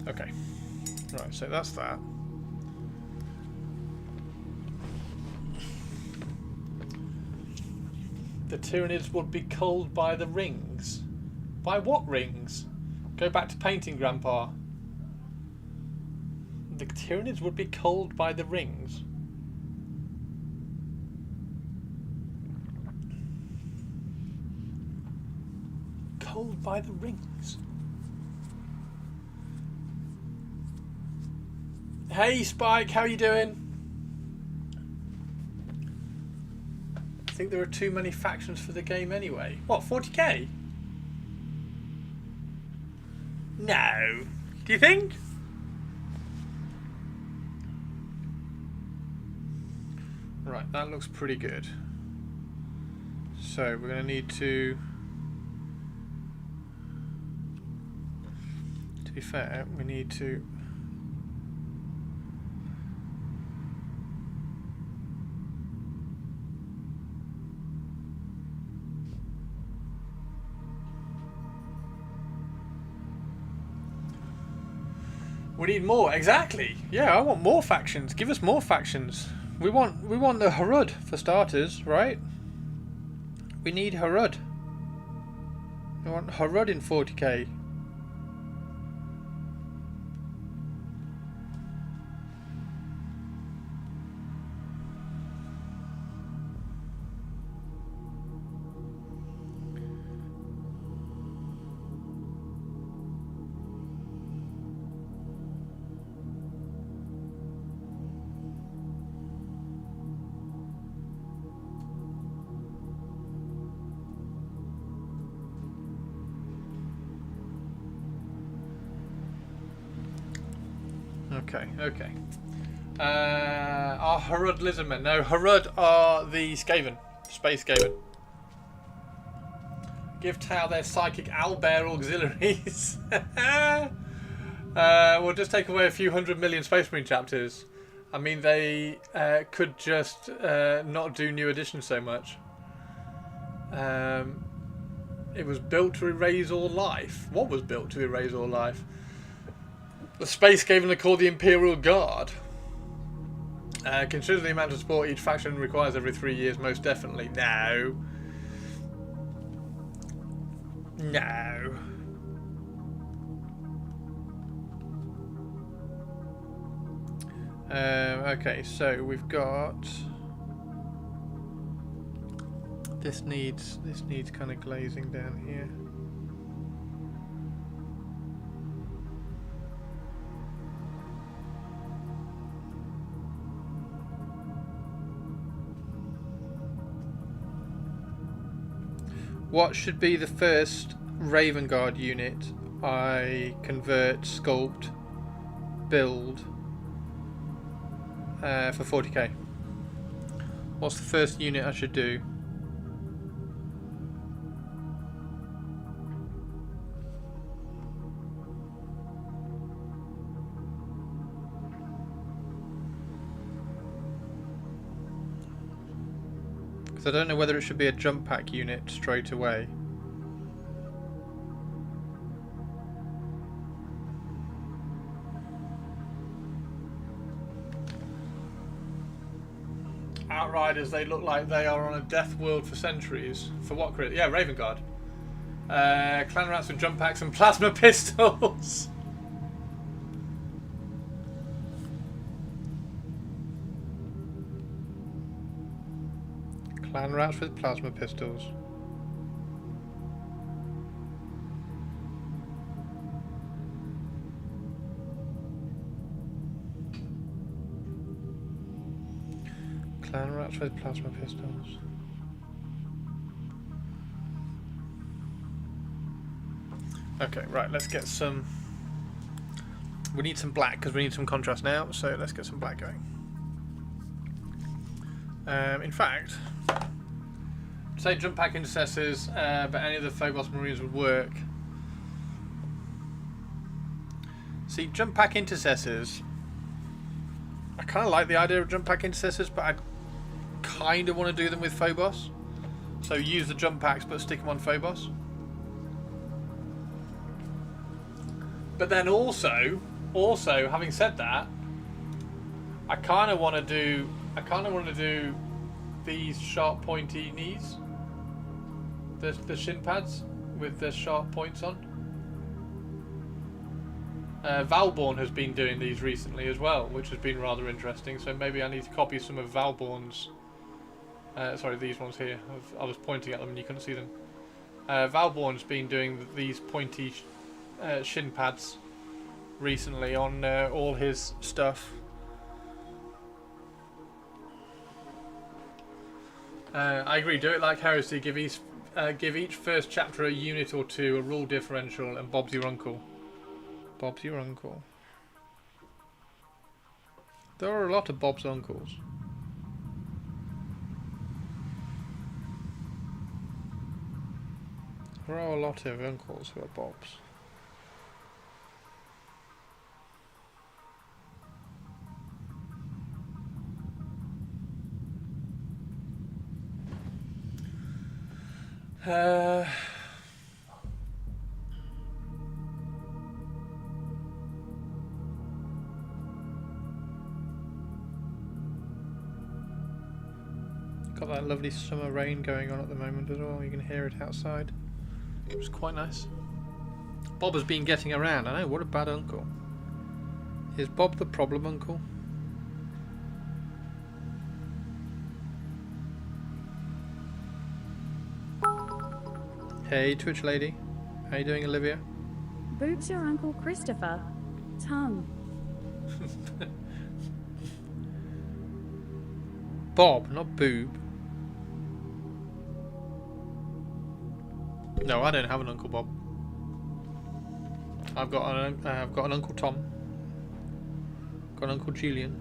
Okay, right, so that's that. The Tyranids would be culled by the rings. By what rings? Go back to painting, Grandpa. The Tyranids would be culled by the rings. Culled by the rings. Hey Spike, how you doing? I think there are too many factions for the game anyway. What, 40k? No. Do you think? Right, that looks pretty good. So we're going to need to be fair, we need to we need more, exactly. Yeah, I want more factions. Give us more factions. We want the Harud for starters, right? We need Harud. We want Harud in 40k. Okay. Are Harud lizardmen? No, Harud are the Skaven. Space Skaven. Give Tau their psychic owlbear auxiliaries. We'll just take away a few 100 million Space Marine chapters. I mean, they could just not do new editions so much. It was built to erase all life. What was built to erase all life? The Space Skaven are called the Imperial Guard. Consider the amount of support each faction requires every 3 years, most definitely. No. No. Okay, so we've got this needs kind of glazing down here. What should be the first Raven Guard unit I convert, sculpt, build for 40k? What's the first unit I should do? Because I don't know whether it should be a jump pack unit straight away. Outriders, they look like they are on a death world for centuries. For what crit? Yeah, Raven Guard. Clan rats with jump packs and plasma pistols. Clan rats with plasma pistols. Clan rats with plasma pistols. Okay, right, let's get some... We need some black because we need some contrast now, so let's get some black going. In fact, say jump pack intercessors, but any of the Phobos Marines would work. See, jump pack intercessors, I kind of like the idea of jump pack intercessors, but I kind of want to do them with Phobos. So use the jump packs, but stick them on Phobos. But then also, having said that, I kind of want to do these sharp pointy knees, the shin pads with the sharp points on. Valborn has been doing these recently as well, which has been rather interesting. So maybe I need to copy some of Valborn's. Sorry, these ones here. I was pointing at them and you couldn't see them. Valborn's been doing these pointy shin pads recently on all his stuff. I agree. Do it like Heresy. Give each first chapter a unit or two, a rule differential, and Bob's your uncle. Bob's your uncle. There are a lot of Bob's uncles. There are a lot of uncles who are Bob's. Got that lovely summer rain going on at the moment as well. You can hear it outside. It's quite nice. Bob has been getting around. I know, what a bad uncle. Is Bob the problem uncle? Hey, Twitch lady. How you doing, Olivia? Boob's your Uncle Christopher. Tongue. Bob, not Boob. No, I don't have an Uncle Bob. I've got an Uncle Tom. Got an Uncle Julian.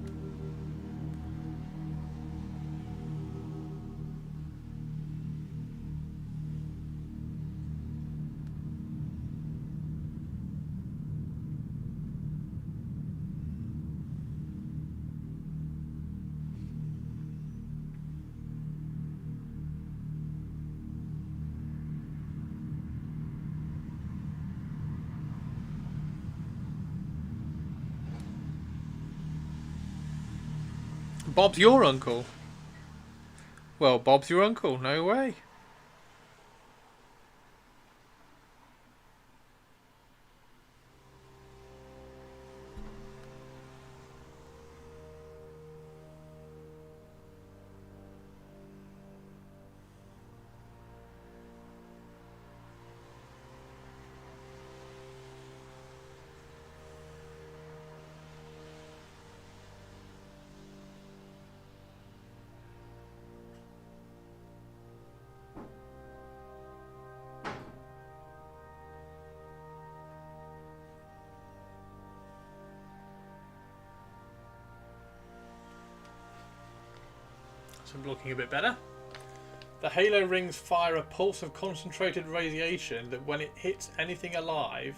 Bob's your uncle? Well, Bob's your uncle, no way. I'm looking a bit better. The halo rings fire a pulse of concentrated radiation that when it hits anything alive,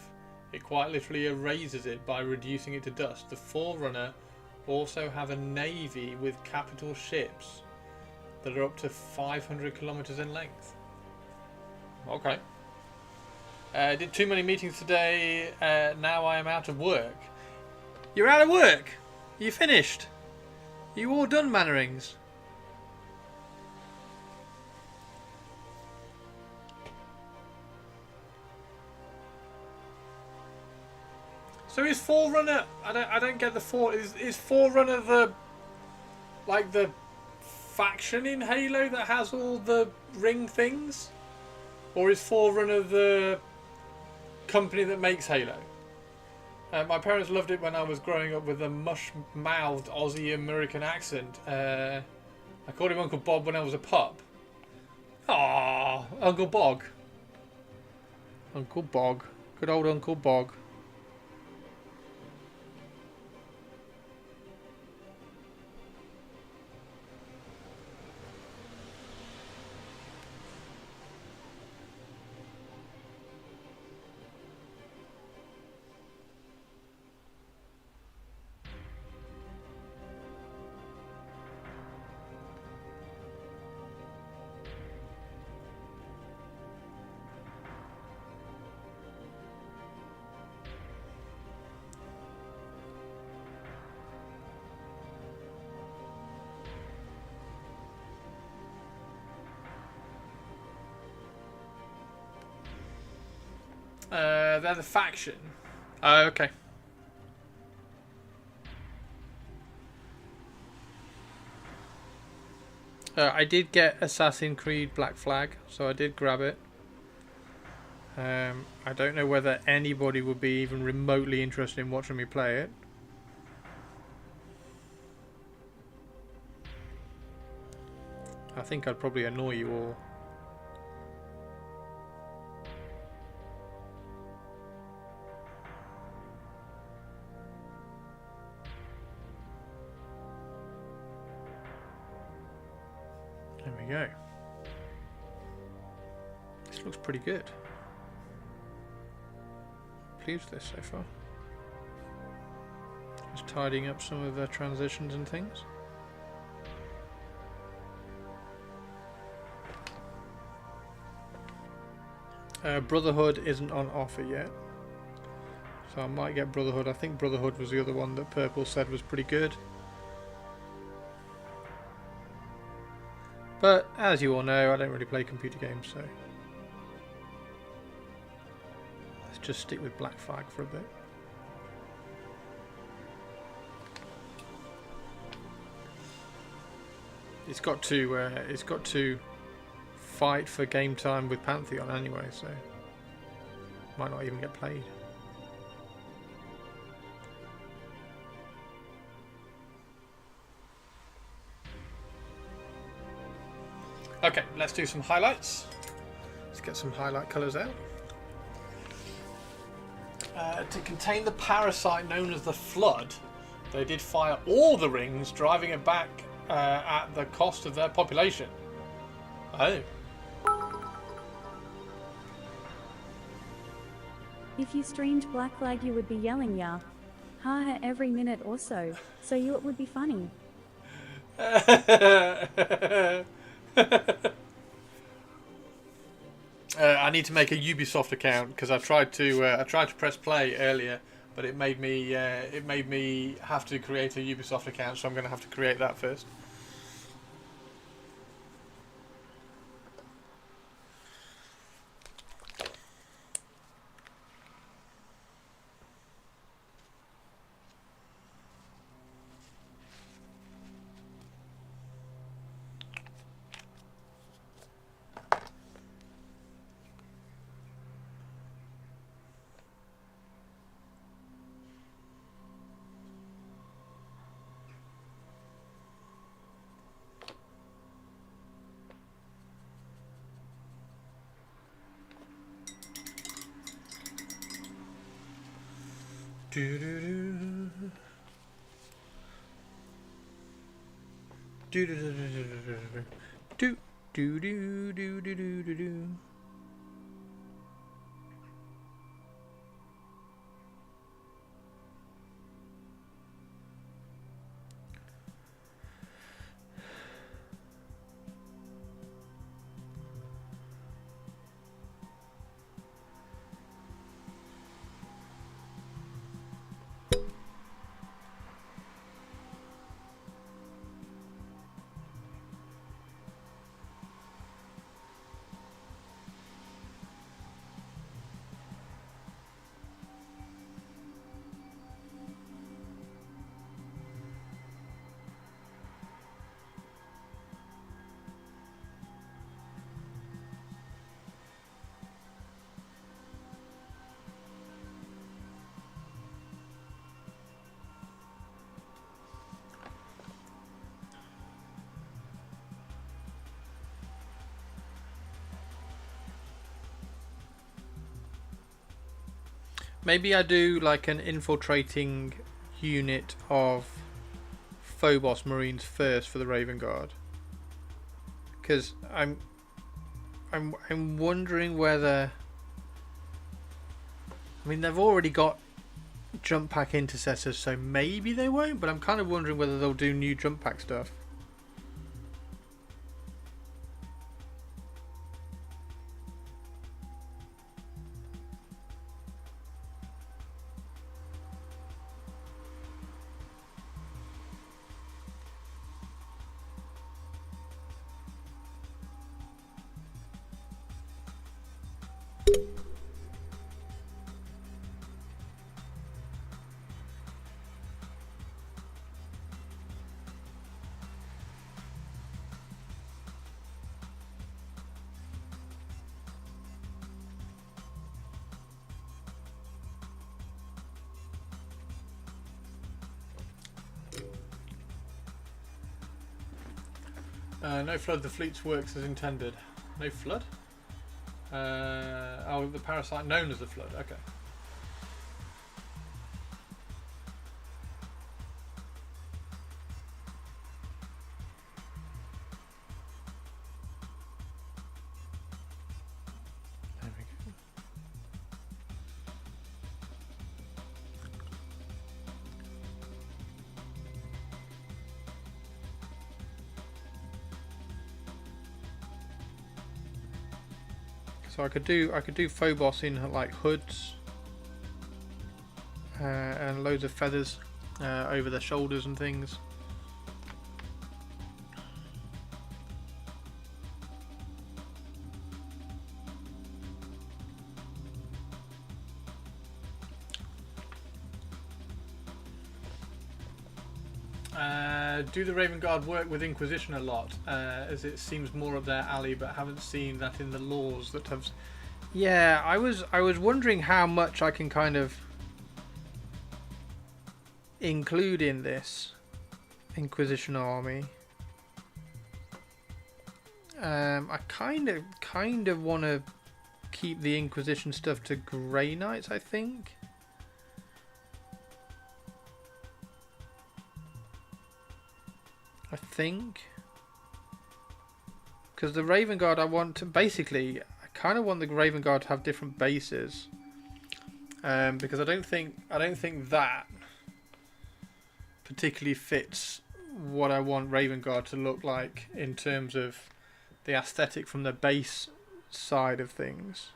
it quite literally erases it by reducing it to dust. The Forerunner also have a navy with capital ships that are up to 500 kilometers in length. Okay. Did too many meetings today. Now I am out of work. You're out of work? You finished? You all done, Mannerings? So is Forerunner? I don't get the Is Forerunner the like the faction in Halo that has all the ring things, or is Forerunner the company that makes Halo? My parents loved it when I was growing up with a mush-mouthed Aussie American accent. I called him Uncle Bob when I was a pup. Ah, Uncle Bog. Uncle Bog. Good old Uncle Bog. They're the faction. Okay. I did get Assassin's Creed Black Flag, so I did grab it. I don't know whether anybody would be even remotely interested in watching me play it. I think I'd probably annoy you all. There we go. This looks pretty good. Pleased with this so far. Just tidying up some of the transitions and things. Brotherhood isn't on offer yet, so I might get Brotherhood. I think Brotherhood was the other one that Purple said was pretty good. But as you all know, I don't really play computer games, so let's just stick with Black Flag for a bit. It's got to fight for game time with Pantheon anyway, so might not even get played. Okay, let's do some highlights. Let's get some highlight colours out. To contain the parasite known as the Flood, they did fire all the rings, driving it back at the cost of their population. Oh. If you streamed Black Flag, you would be yelling "ya, haha" every minute or so. So it would be funny. I need to make a Ubisoft account because I tried to press play earlier, but it made me have to create a Ubisoft account, so I'm going to have to create that first. Do do do do do do do do do do do do do. Maybe I do like an infiltrating unit of Phobos Marines first for the Raven Guard, because I'm wondering whether, I mean, they've already got jump pack intercessors, so maybe they won't, but I'm kind of wondering whether they'll do new jump pack stuff. No flood, the fleets works as intended. No flood? Oh, the parasite known as the flood, okay. There we go. So I could do Phobos in like hoods and loads of feathers over their shoulders and things. Do the Raven Guard work with Inquisition a lot, as it seems more up their alley, but haven't seen that in the laws that have... Yeah, I was wondering how much I can kind of include in this Inquisition army. I kind of want to keep the Inquisition stuff to Grey Knights, I think. Because the Raven Guard, I want to basically, I kind of want the Raven Guard to have different bases, because I don't think that particularly fits what I want Raven Guard to look like in terms of the aesthetic from the base side of things.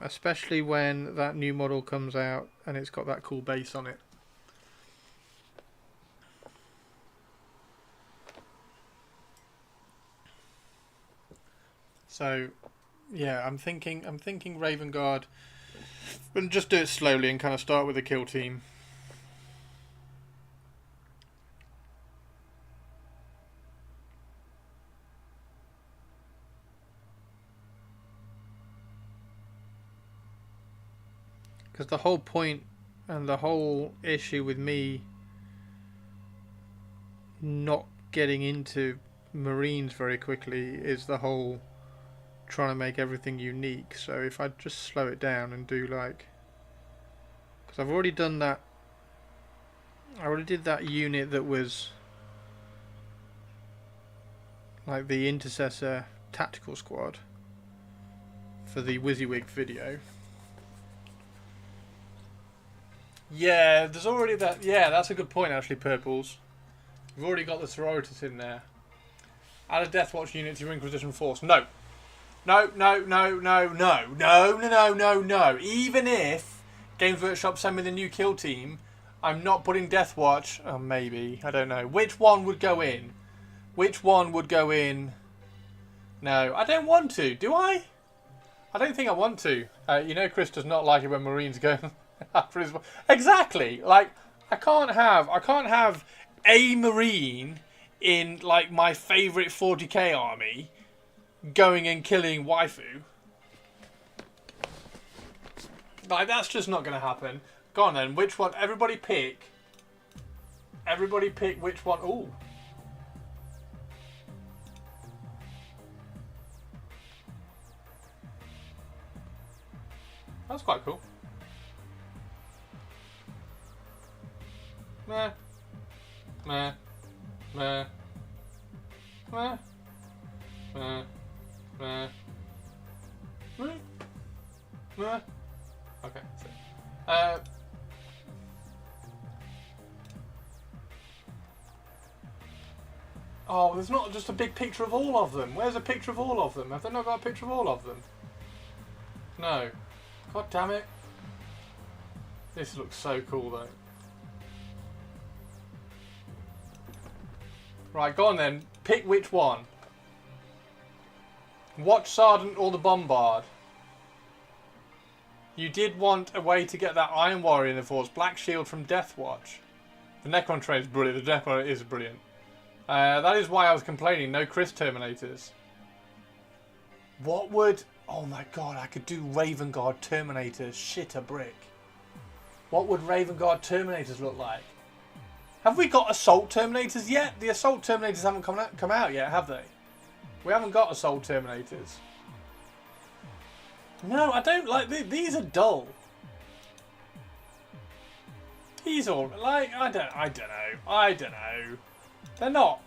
Especially when that new model comes out and it's got that cool base on it. So, yeah, I'm thinking Raven Guard, and just do it slowly and kind of start with a kill team. Because the whole point and the whole issue with me not getting into Marines very quickly is the whole trying to make everything unique. So if I just slow it down and do like... Because I've already done that. I already did that unit that was like the Intercessor Tactical Squad for the WYSIWYG video. Yeah, there's already that. Yeah, that's a good point actually, Purples. We've already got the sororities in there. Add a Death Watch unit to your Inquisition force. No. No. Even if Games Workshop send me the new kill team, I'm not putting Death Watch. Oh, maybe. I don't know. Which one would go in? Which one would go in? No, I don't want to. Do I? I don't think I want to. You know, Chris does not like it when Marines go... Exactly. Like I can't have a Marine in like my favourite 40k army going and killing waifu. Like that's just not going to happen. Go on then. Which one? Everybody pick which one. Ooh. That's quite cool. Meh. Meh. Meh. Meh. Meh. Meh. Meh. Meh. Okay, so, oh, there's not just a big picture of all of them. Where's a picture of all of them? Have they not got a picture of all of them? No. God damn it. This looks so cool though. Right, go on then. Pick which one. Watch Sergeant or the Bombard. You did want a way to get that Iron Warrior in the force. Black Shield from Death Watch. The Necron train is brilliant. The Death Warrior is brilliant. That is why I was complaining. No Chris Terminators. What would... Oh my god, I could do Raven Guard Terminators. Shit a brick. What would Raven Guard Terminators look like? Have we got Assault Terminators yet? The Assault Terminators haven't come out yet, have they? We haven't got Assault Terminators. No, I don't like... These are dull. These are... Like, I don't know. They're not.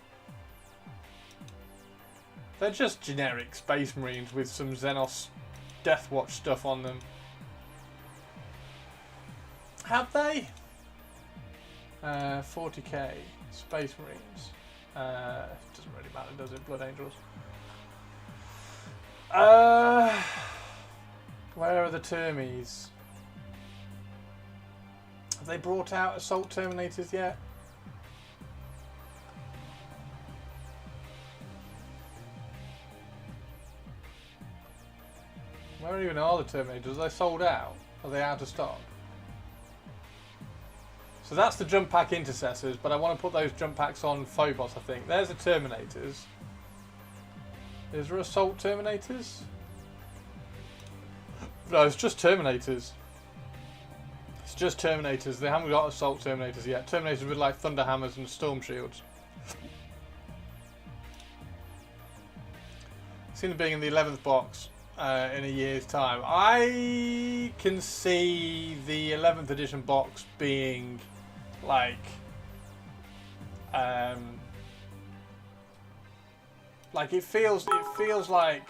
They're just generic Space Marines with some Xenos Death Watch stuff on them. Have they? 40k Space Marines. Doesn't really matter, does it? Blood Angels. Where are the Termies? Have they brought out Assault Terminators yet? Where even are the Terminators? Are they sold out? Are they out of stock? So that's the jump pack intercessors, but I want to put those jump packs on Phobos, I think. There's the Terminators. Is there Assault Terminators? No, it's just Terminators. It's just Terminators. They haven't got Assault Terminators yet. Terminators with like Thunder Hammers and Storm Shields. Seen them being in the 11th box in a year's time. I can see the 11th edition box being like it feels like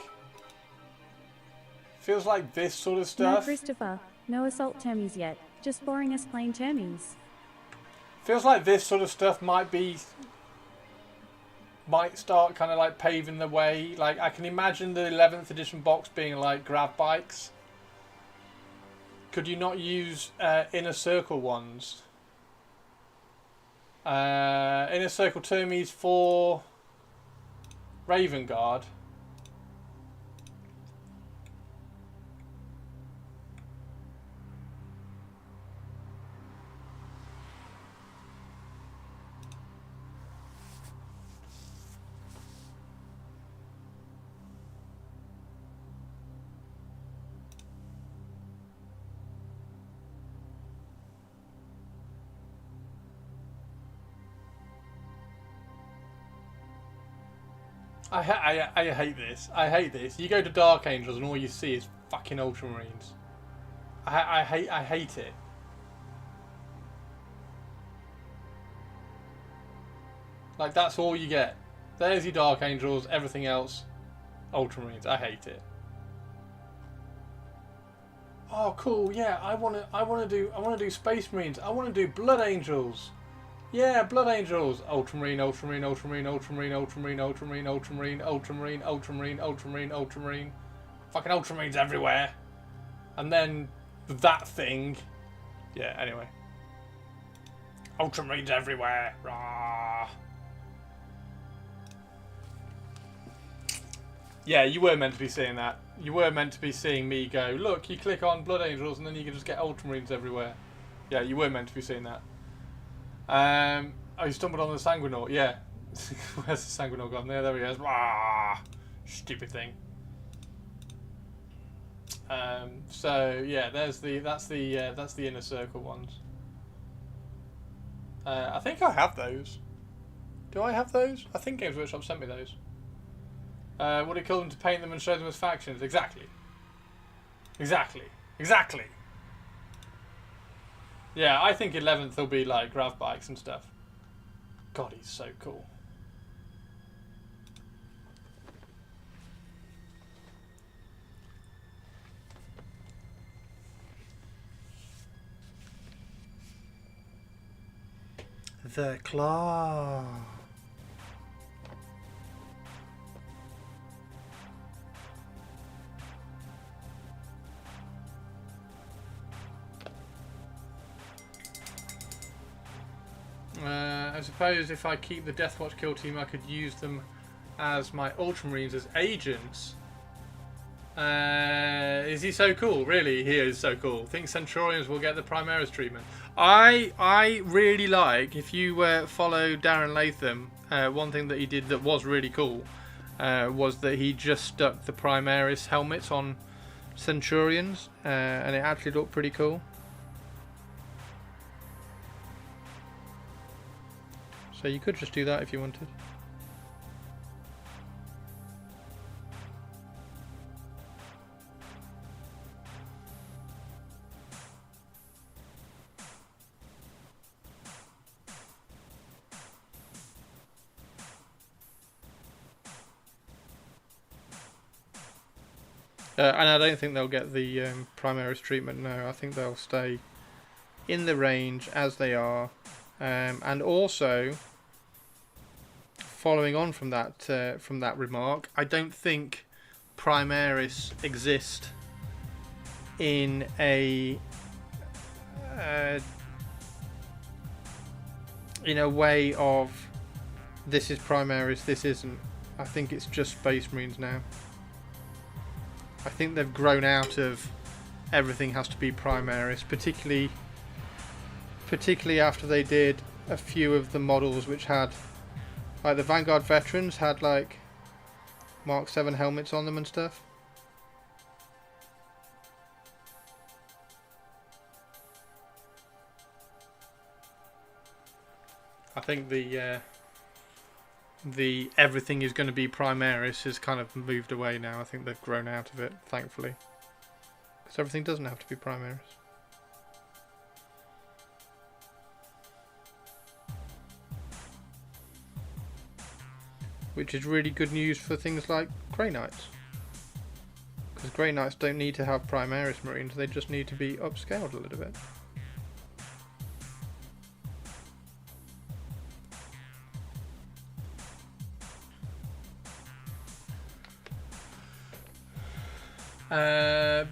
this sort of No, stuff. Christopher. No assault termies yet. Just boring us plain termies. Feels like this sort of stuff might start kind of like paving the way. Like I can imagine the 11th edition box being like grav bikes. Could you not use inner circle ones? Inner circle termies for Raven Guard. I hate this. I hate this. You go to Dark Angels and all you see is fucking Ultramarines. I hate it. Like that's all you get. There's your Dark Angels. Everything else, Ultramarines. I hate it. Oh, cool. Yeah, I wanna do Space Marines. I wanna do Blood Angels. Yeah, Blood Angels. Ultramarine, Ultramarine, Ultramarine, Ultramarine, Ultramarine, Ultramarine, Ultramarine, Ultramarine, Ultramarine, Ultramarine, Ultramarine. Fucking Ultramarines everywhere. And then that thing. Yeah, anyway. Ultramarines everywhere. Rah. Yeah, you were meant to be seeing that. You were meant to be seeing me go, look, you click on Blood Angels and then you can just get Ultramarines everywhere. Yeah, you were meant to be seeing that. Oh, you stumbled on the Sanguinaut. Yeah. Where's the Sanguinaut gone? There he is. Ah, stupid thing. So yeah, that's the inner circle ones. I think I have those. Do I have those? I think Games Workshop sent me those. Would it kill them to paint them and show them as factions? Exactly. Exactly. Exactly. Yeah, I think 11th will be like grav bikes and stuff. God, he's so cool. The claw. I suppose if I keep the Deathwatch kill team, I could use them as my Ultramarines as agents. Is he so cool? Really, he is so cool. Think Centurions will get the Primaris treatment. I really like, if you follow Darren Latham, one thing that he did that was really cool was that he just stuck the Primaris helmets on Centurions, and it actually looked pretty cool. So you could just do that if you wanted. And I don't think they'll get the Primaris treatment, no. I think they'll stay in the range as they are. And also, following on from that remark, I don't think Primaris exist in a way of this is Primaris, this isn't. I think it's just Space Marines now. I think they've grown out of everything has to be Primaris, particularly after they did a few of the models which had, like the Vanguard Veterans had like Mark 7 helmets on them and stuff. I think the everything is going to be Primaris has kind of moved away now. I think they've grown out of it, thankfully. Because everything doesn't have to be Primaris. Which is really good news for things like Grey Knights. Because Grey Knights don't need to have Primaris Marines, they just need to be upscaled a little bit.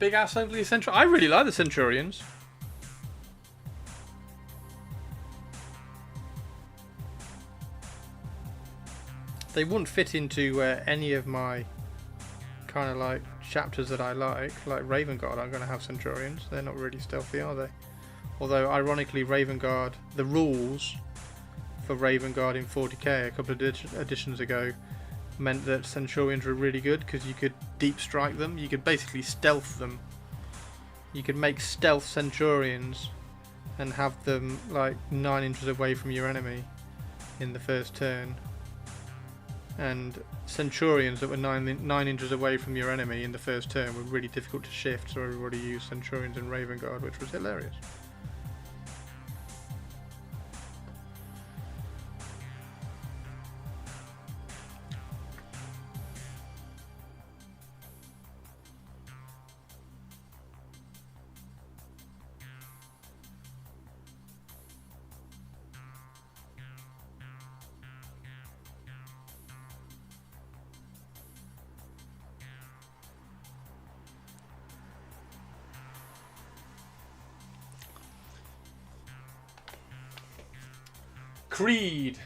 Big ass ugly Centurion. I really like the Centurions. They wouldn't fit into any of my kind of like chapters that I like Raven Guard. I'm going to have Centurions. They're not really stealthy, are they? Although, ironically, Raven Guard, the rules for Raven Guard in 40k a couple of editions ago meant that Centurions were really good because you could deep strike them. You could basically stealth them. You could make stealth Centurions and have them like 9 inches away from your enemy in the first turn. And Centurions that were 9 inches away from your enemy in the first turn were really difficult to shift, so everybody used Centurions and Raven Guard, which was hilarious. Creed.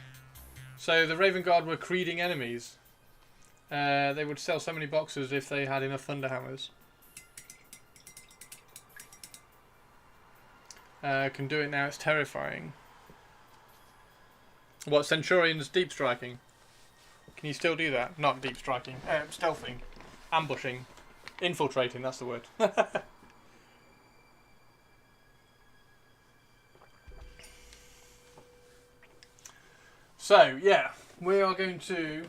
So the Raven Guard were creeding enemies. They would sell so many boxes if they had enough Thunderhammers. Can do it now, it's terrifying. What, Centurions deep striking? Can you still do that? Not deep striking. Stealthing. Ambushing. Infiltrating, that's the word. So, yeah, we're going to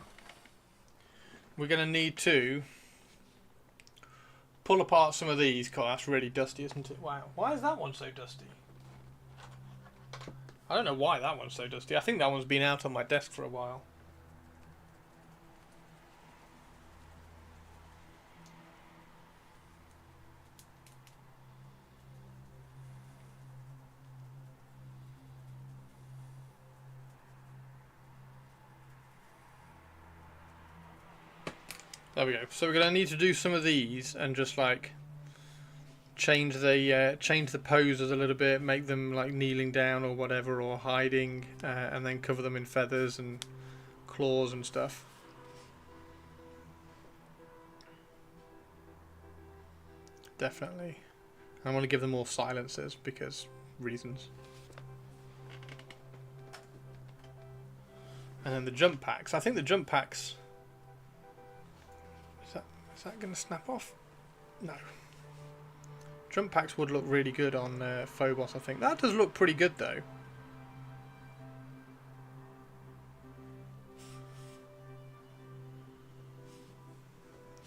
need to pull apart some of these. God, that's really dusty, isn't it? Wow. Why is that one so dusty? I don't know why that one's so dusty. I think that one's been out on my desk for a while. There we go. So we're gonna need to do some of these and just like change the poses a little bit, make them like kneeling down or whatever, or hiding, and then cover them in feathers and claws and stuff. Definitely. I want to give them more silencers because reasons. And then the jump packs. I think the jump packs. Is that going to snap off? No. Jump packs would look really good on Phobos, I think. That does look pretty good, though.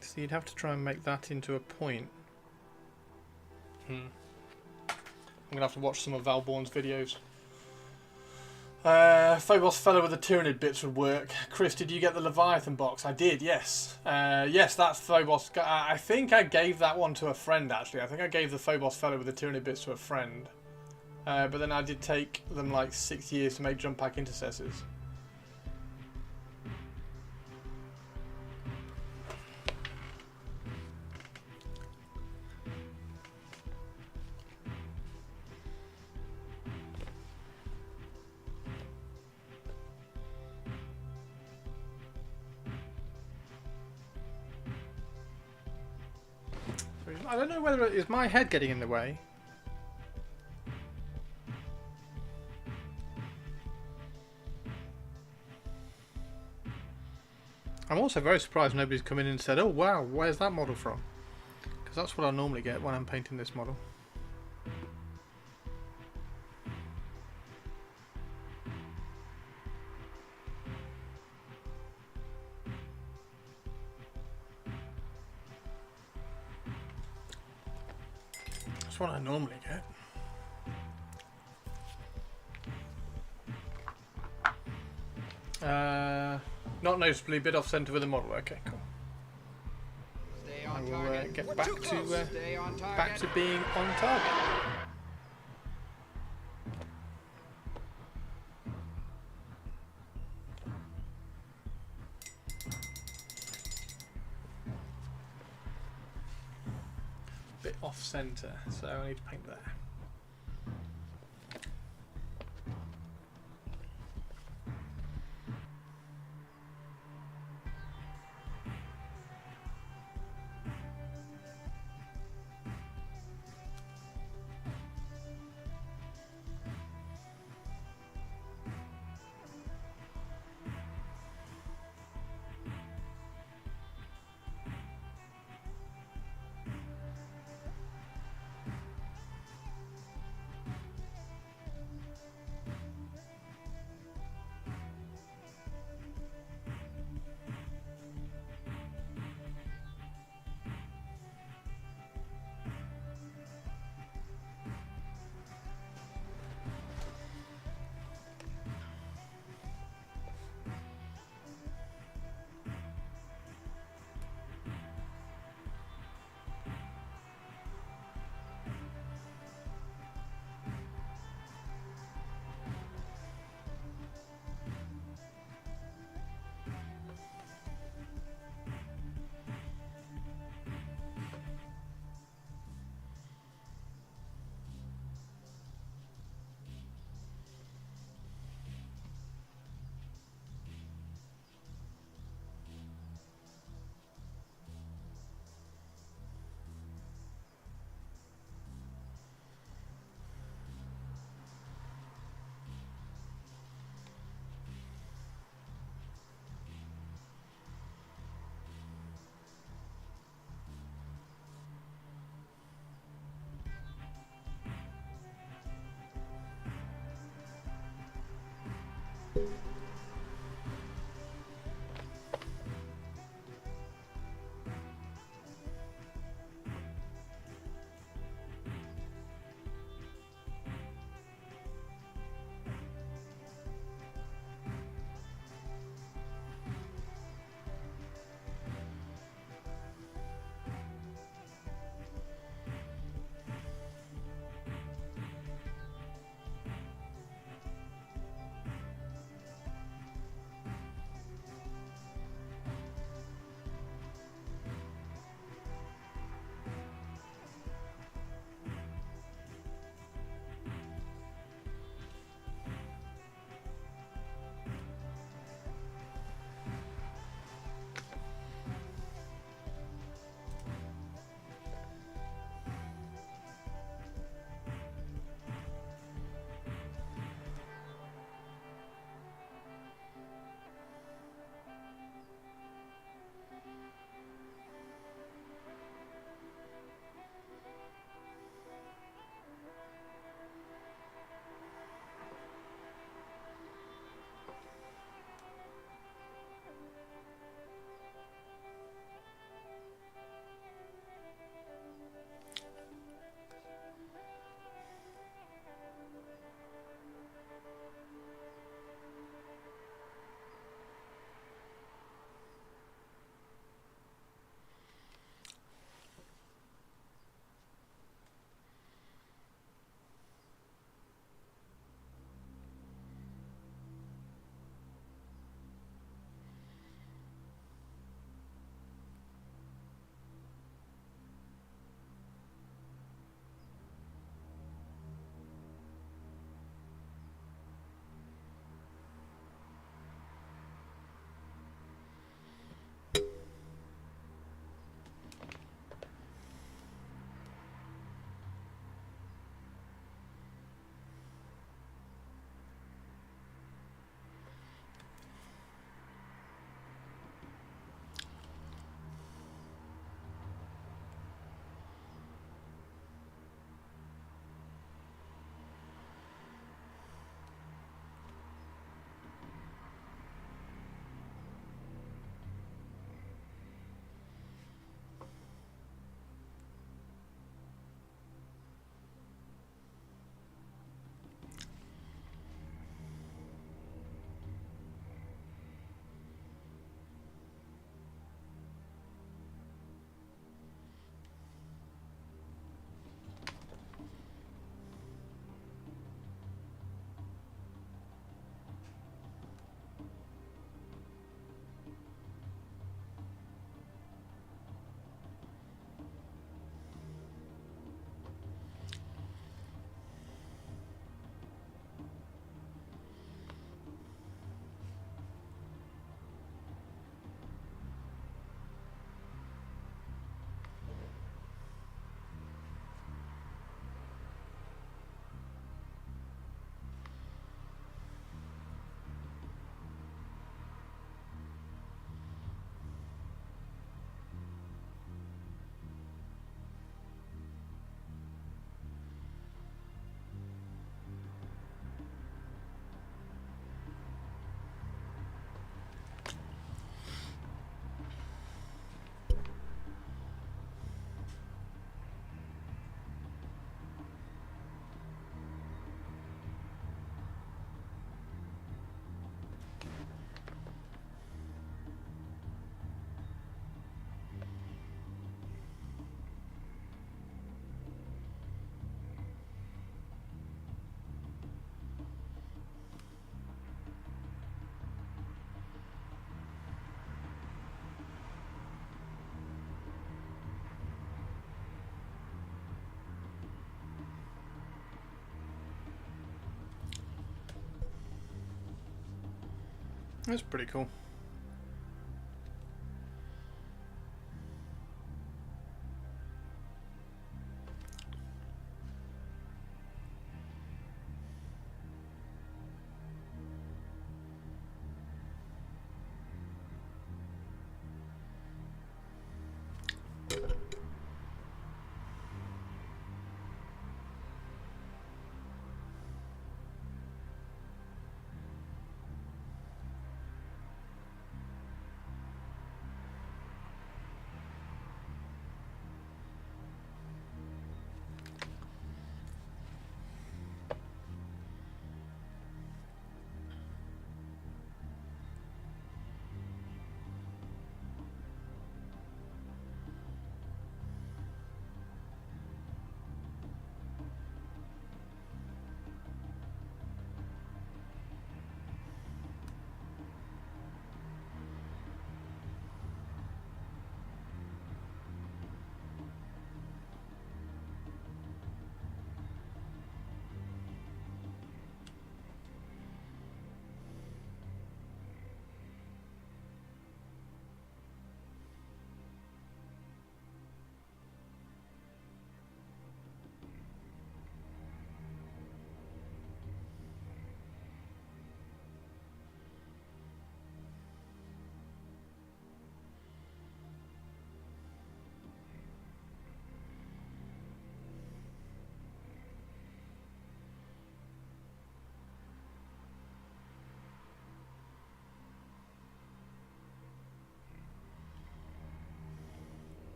So you'd have to try and make that into a point. I'm going to have to watch some of Valborn's videos. Phobos fellow with the Tyranid bits would work. Chris, did you get the Leviathan box? I did, yes. Yes, that's Phobos. I think I gave that one to a friend, actually. I think I gave the Phobos fellow with the Tyranid bits to a friend. But then I did take them like 6 years to make jump pack intercessors. I don't know whether is my head getting in the way. I'm also very surprised nobody's come in and said, "Oh wow, where's that model from?" Because that's what I normally get when I'm painting this model. That's what I normally get. Not noticeably, bit off centre with the model. Okay, cool. I will get back to being on target. Bit off centre, so I need to paint there. That's pretty cool.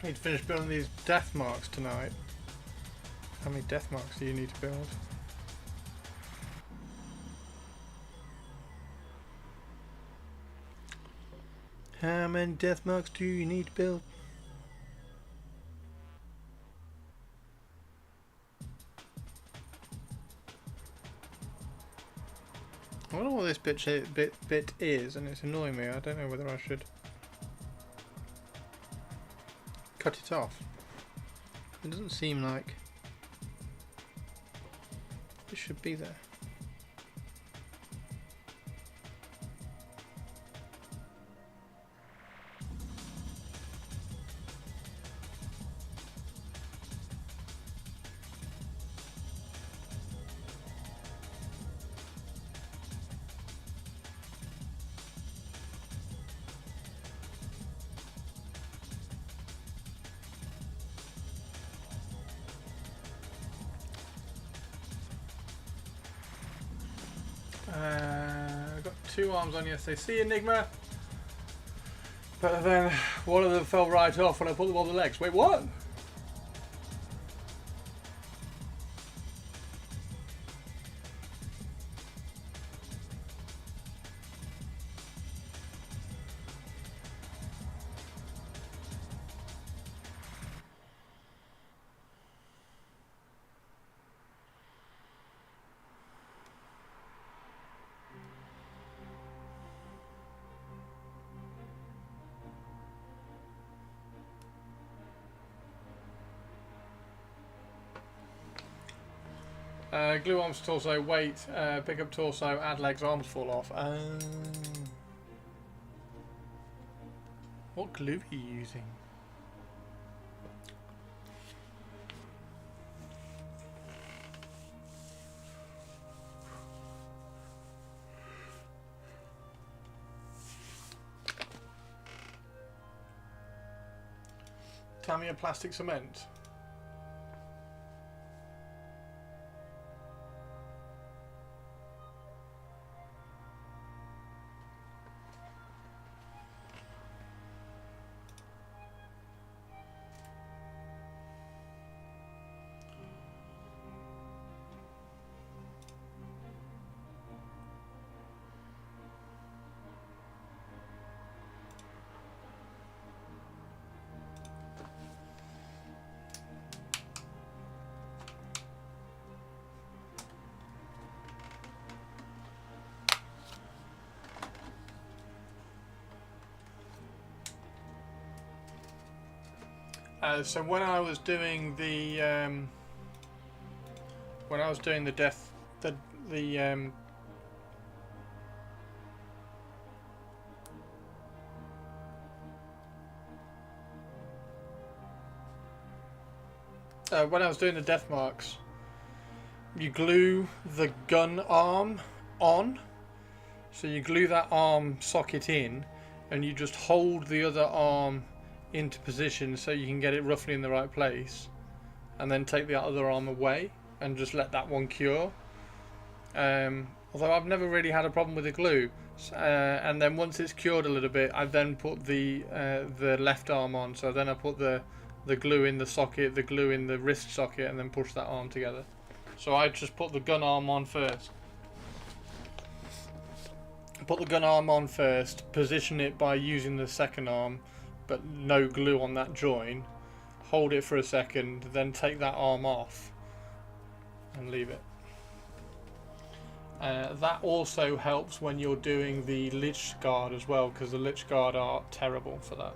I need to finish building these death marks tonight. How many death marks do you need to build? How many death marks do you need to build? I wonder what this bit is, and it's annoying me. I don't know whether I should cut it off. It doesn't seem like it should be there. I've got 2 arms on yesterday. See Enigma? But then one of them fell right off when I put them on the legs. Wait, what? Glue arms to torso, weight, pick up torso, add legs, arms fall off. What glue are you using? Tamiya plastic cement. So when I was doing the death, when I was doing the death marks, you glue the gun arm on. So you glue that arm socket in, and you just hold the other arm into position so you can get it roughly in the right place, and then take the other arm away and just let that one cure. Although I've never really had a problem with the glue, and then once it's cured a little bit, I then put the left arm on. So then I put the glue in the socket, the glue in the wrist socket, and then push that arm together. So I just put the gun arm on first. Put the gun arm on first, position it by using the second arm, but no glue on that join. Hold it for a second, then take that arm off and leave it. That also helps when you're doing the Lich Guard as well, because the Lich Guard are terrible for that.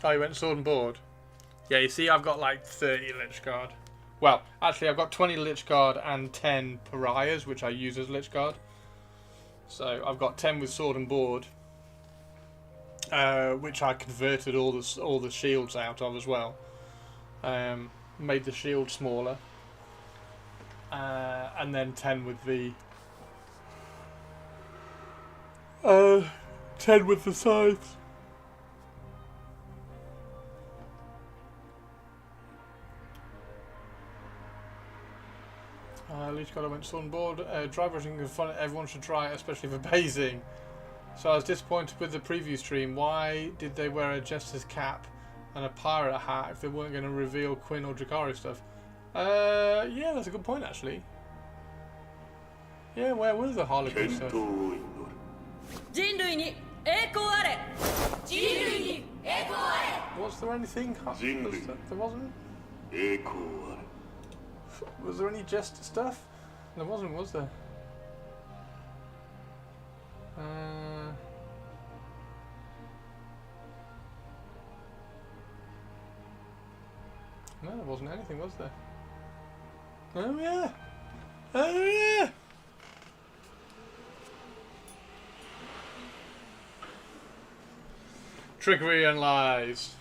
Oh, you went sword and board? Yeah, you see I've got like 30 Lich Guard. Well, actually I've got 20 Lich Guard and 10 Pariahs, which I use as Lich Guard. So I've got 10 with sword and board, which I converted all the shields out of as well. Made the shield smaller. And then 10 with the 10 with the scythes. Lich God, I went sword and board. Drive rushing is fun. Everyone should try it, especially for basing. So I was disappointed with the preview stream. Why did they wear a jester's cap and a pirate hat if they weren't going to reveal Quinn or Drakari stuff? Yeah, that's a good point actually. Yeah, where was the Harlequin stuff? Was there anything? There wasn't? Was there any jester stuff? There wasn't, was there? No, there wasn't anything, was there? Oh yeah! Oh yeah! Trickery and lies.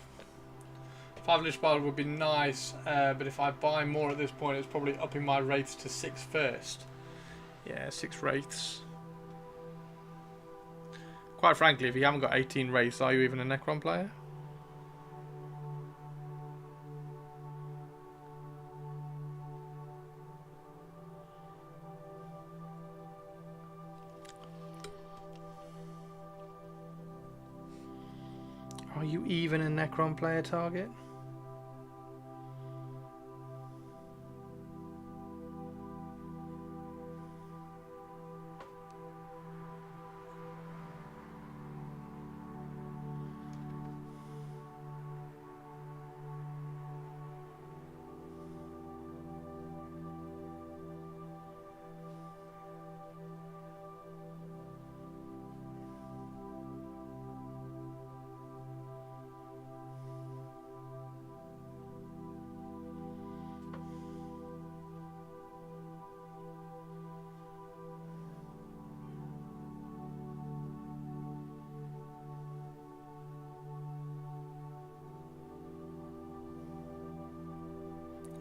5 Lich Guard would be nice, but if I buy more at this point, it's probably upping my wraiths to 6 first. Yeah, 6 wraiths. Quite frankly, if you haven't got 18 wraiths, are you even a Necron player? Are you even a Necron player, Target?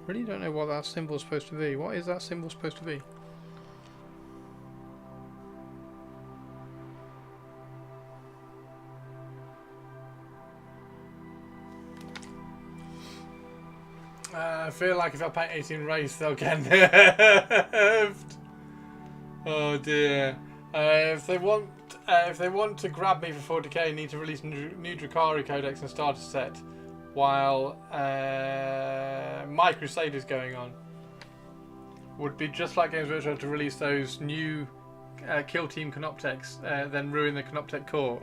Really don't know what that symbol is supposed to be. What is that symbol supposed to be? I feel like if I paint 18 wraiths, they'll get nerfed. Oh dear. If they want to grab me for 40k, they need to release new Drakari Codex and starter set, while My Crusade is going on. Would be just like Games Workshop to release those new Kill Team Canoptechs, then ruin the Canoptech Court.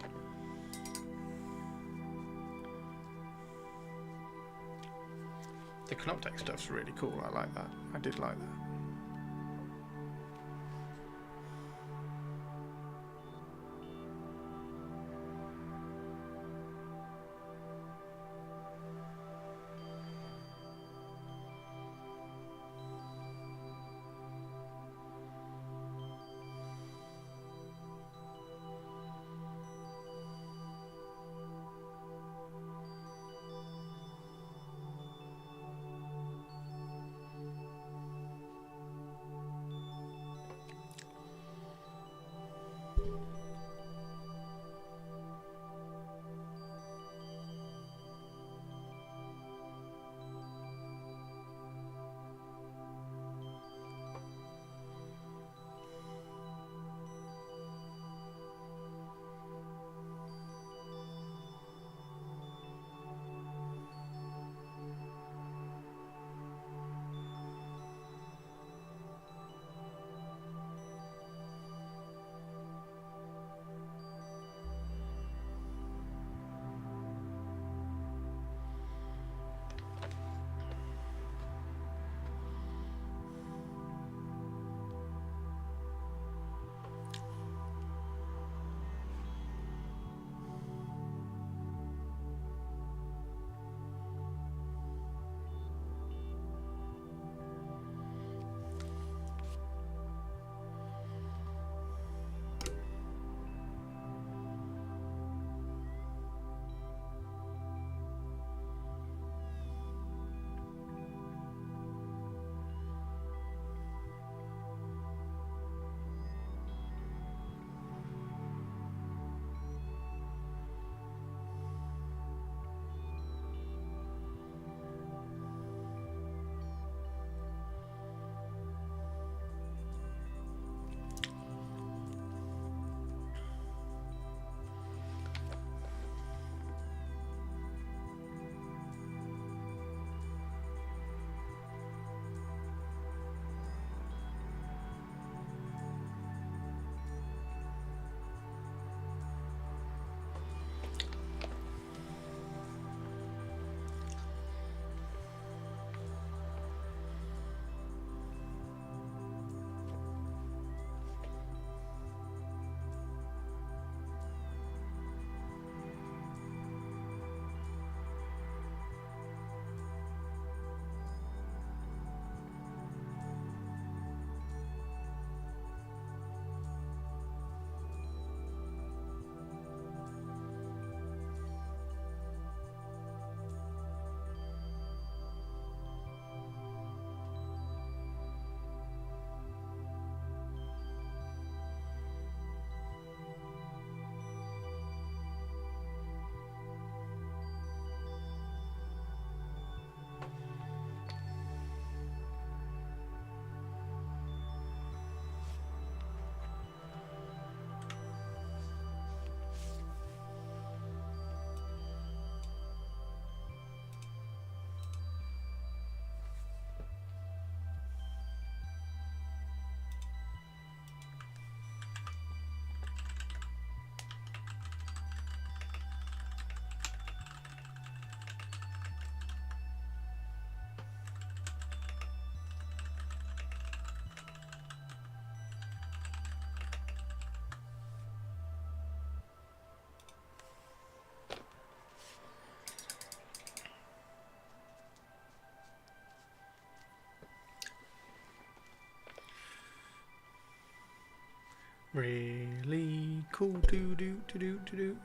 The Canoptech stuff's really cool, I like that. I did like that. Really cool. Do do do do do do.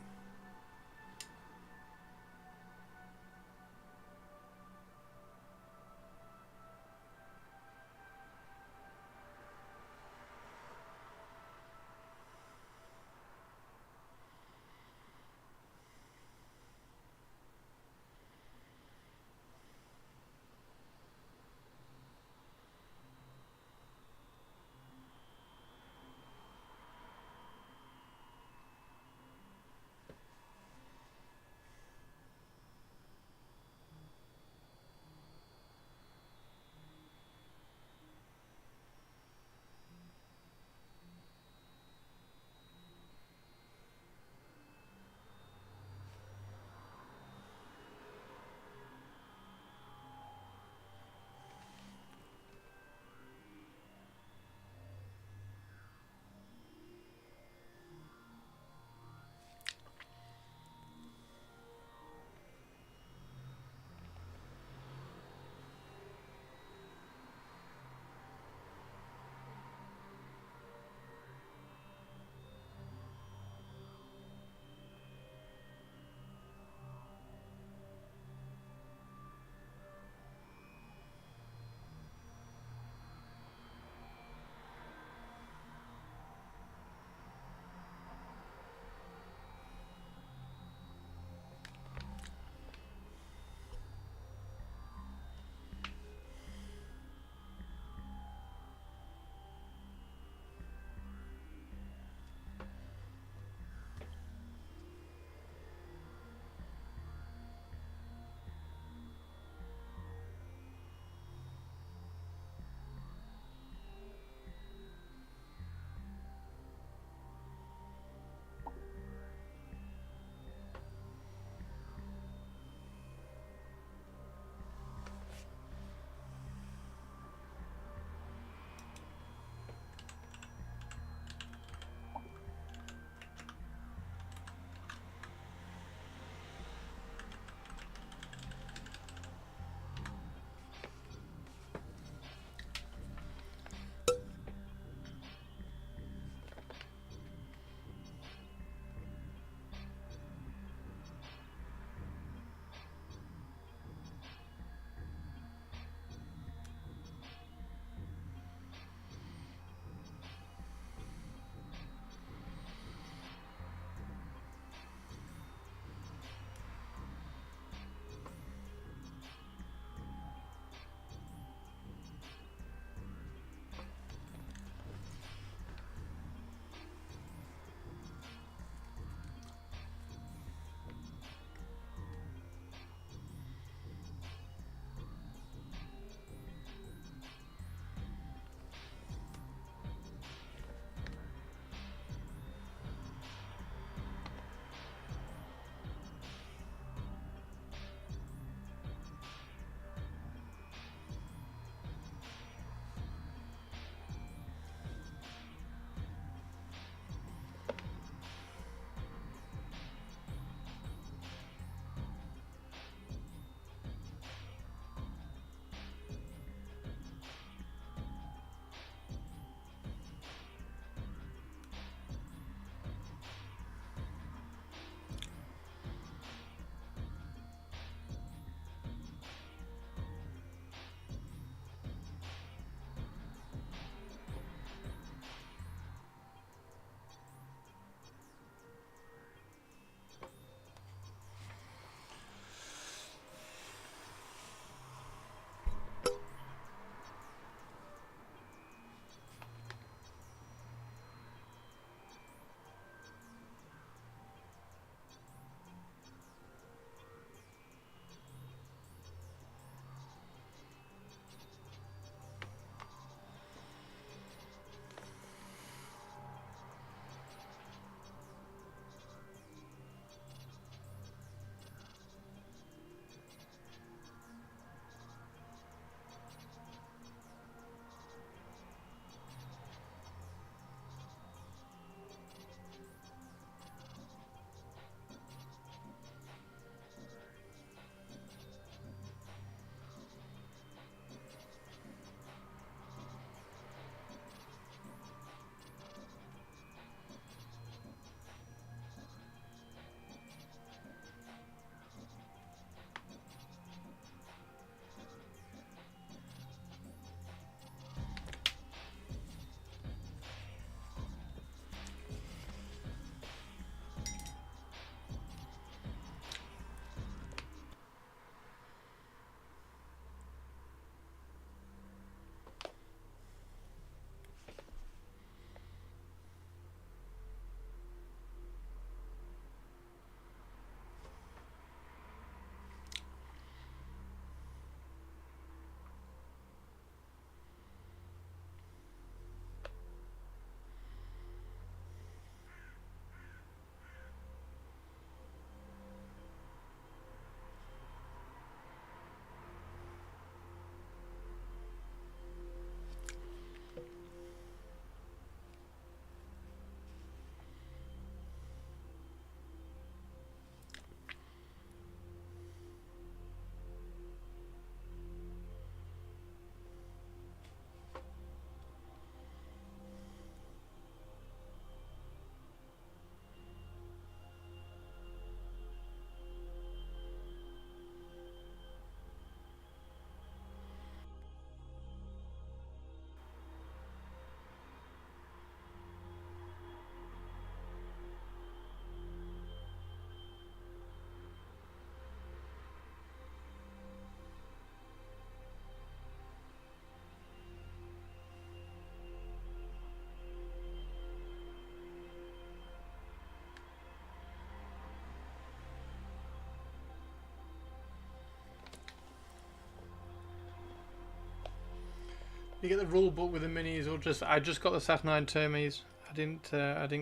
You get the rule book with the minis, or just I just got the Saturnine Termes. I didn't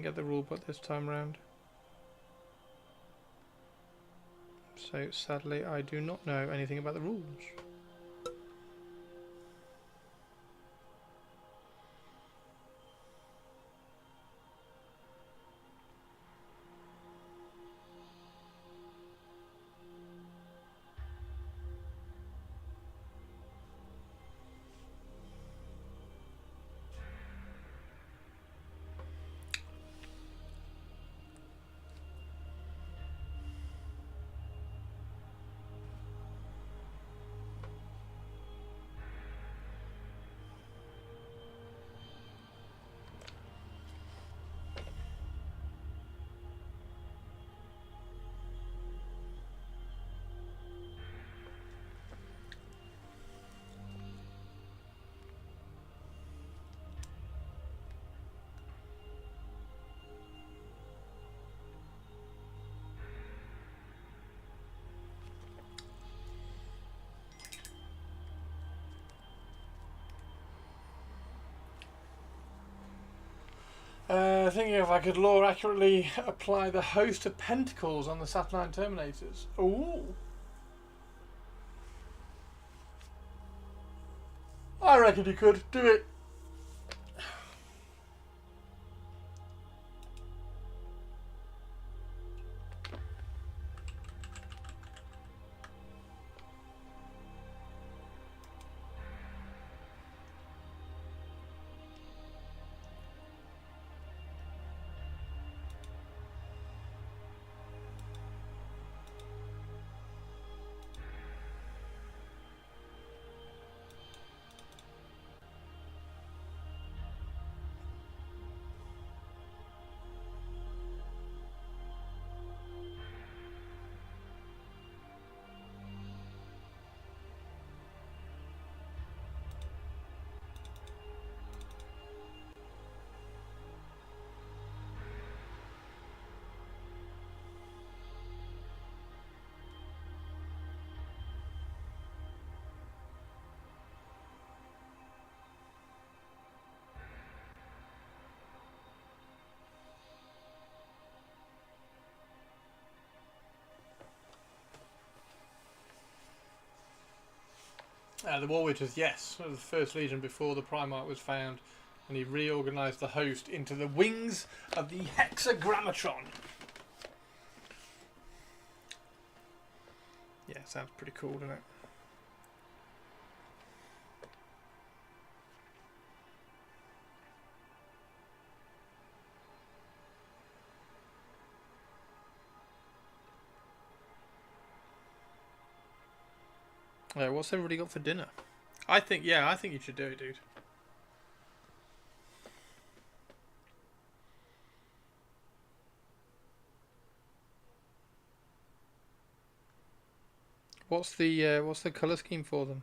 get the rule book this time round. So sadly, I do not know anything about the rules. Thinking if I could lore accurately apply the host of pentacles on the Saturnine Terminators. Ooh. I reckon you could. Do it. The War Witches, yes, was the first Legion before the Primarch was found, and he reorganised the host into the wings of the Hexagrammatron. Yeah, sounds pretty cool, doesn't it? What's everybody got for dinner? I think you should do it, dude. What's the colour scheme for them?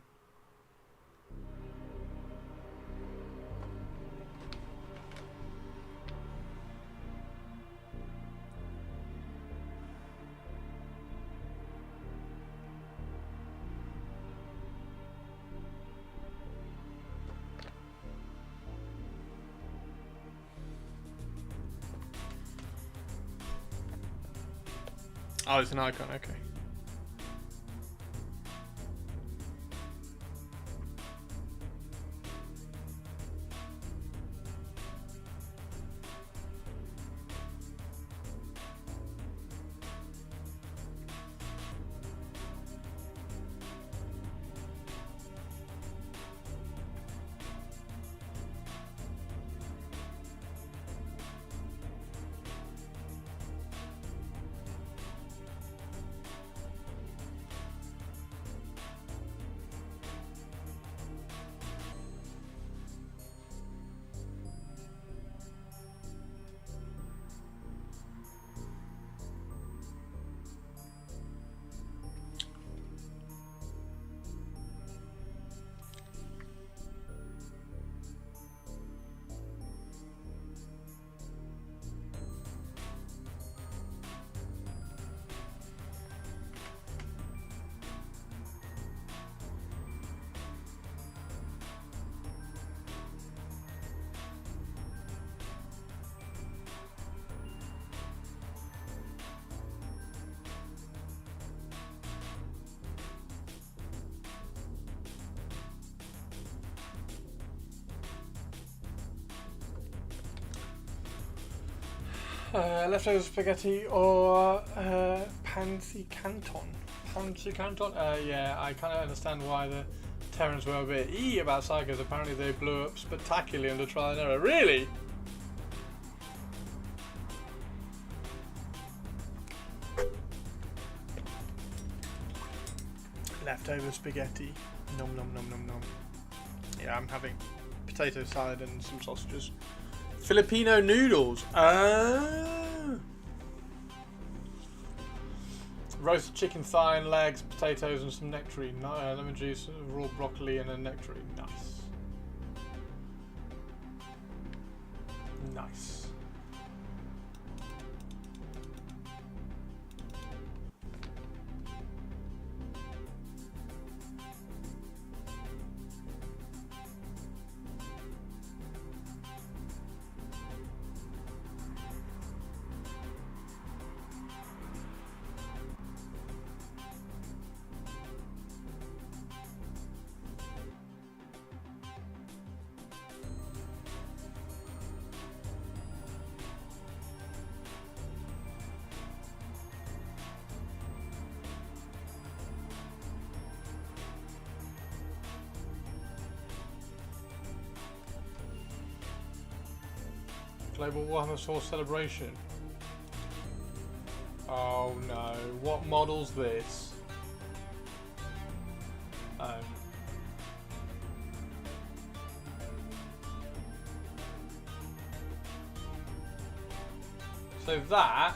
Oh, it's an icon, okay. Leftover spaghetti or pansy canton. Pansy canton? Yeah, I kind of understand why the Terrans were a bit about Psychos. Apparently they blew up spectacularly under trial and error. Really? Leftover spaghetti. Nom nom nom nom nom. Yeah, I'm having potato salad and some sausages. Filipino noodles. Roasted chicken thigh and legs, potatoes and some nectarine. Lemon juice, raw broccoli and a nectarine. Nice. Nice. Global Warhammer Source Celebration. Oh no, what model's this? So that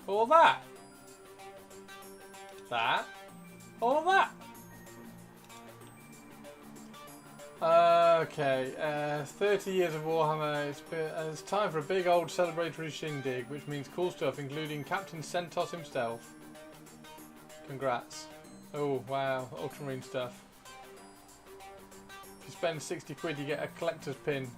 or that. That or that. Okay, 30 years of Warhammer. It's time for a big old celebratory shindig, which means cool stuff, including Captain Centos himself. Congrats. Oh, wow, ultramarine stuff. If you spend 60 quid, you get a collector's pin.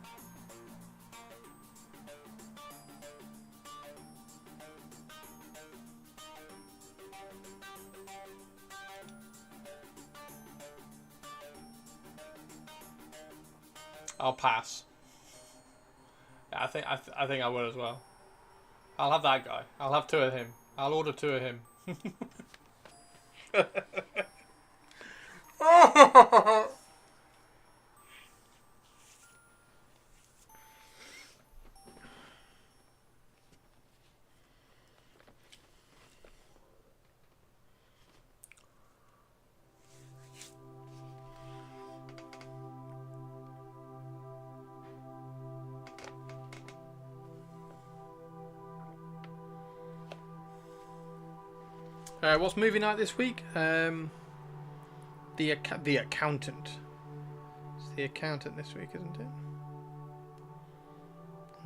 I'll pass. Yeah, I think I will as well. I'll have that guy. I'll have two of him. I'll order two of him. What's movie night this week? The Accountant. It's The Accountant this week, isn't it?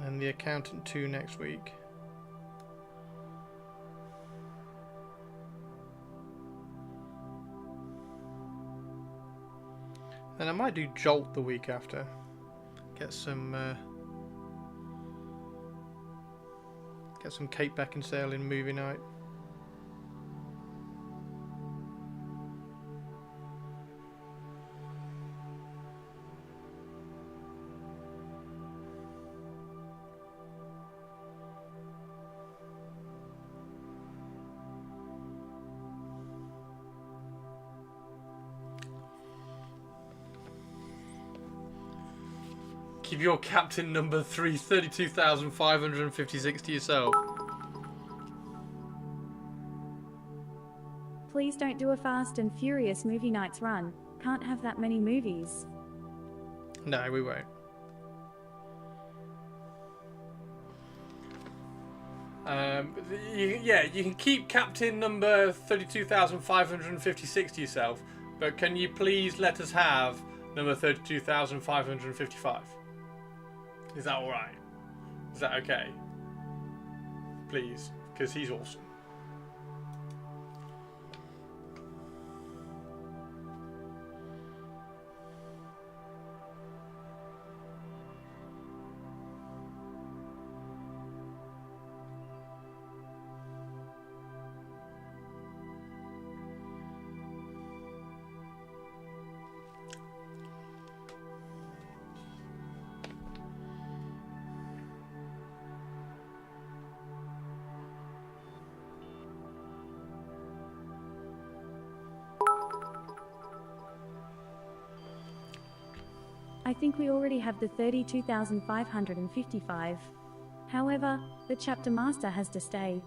And The Accountant 2 next week. And I might do Jolt the week after. Get some Kate Beckinsale in movie night. Keep your captain number 32,556 to yourself. Please don't do a Fast and Furious movie nights run. Can't have that many movies. No, we won't. You can keep captain number 32,556 to yourself, but can you please let us have number 32,555? Is that alright? Is that okay? Please, because he's awesome. I think we already have the 32,555. However, the chapter master has to stay.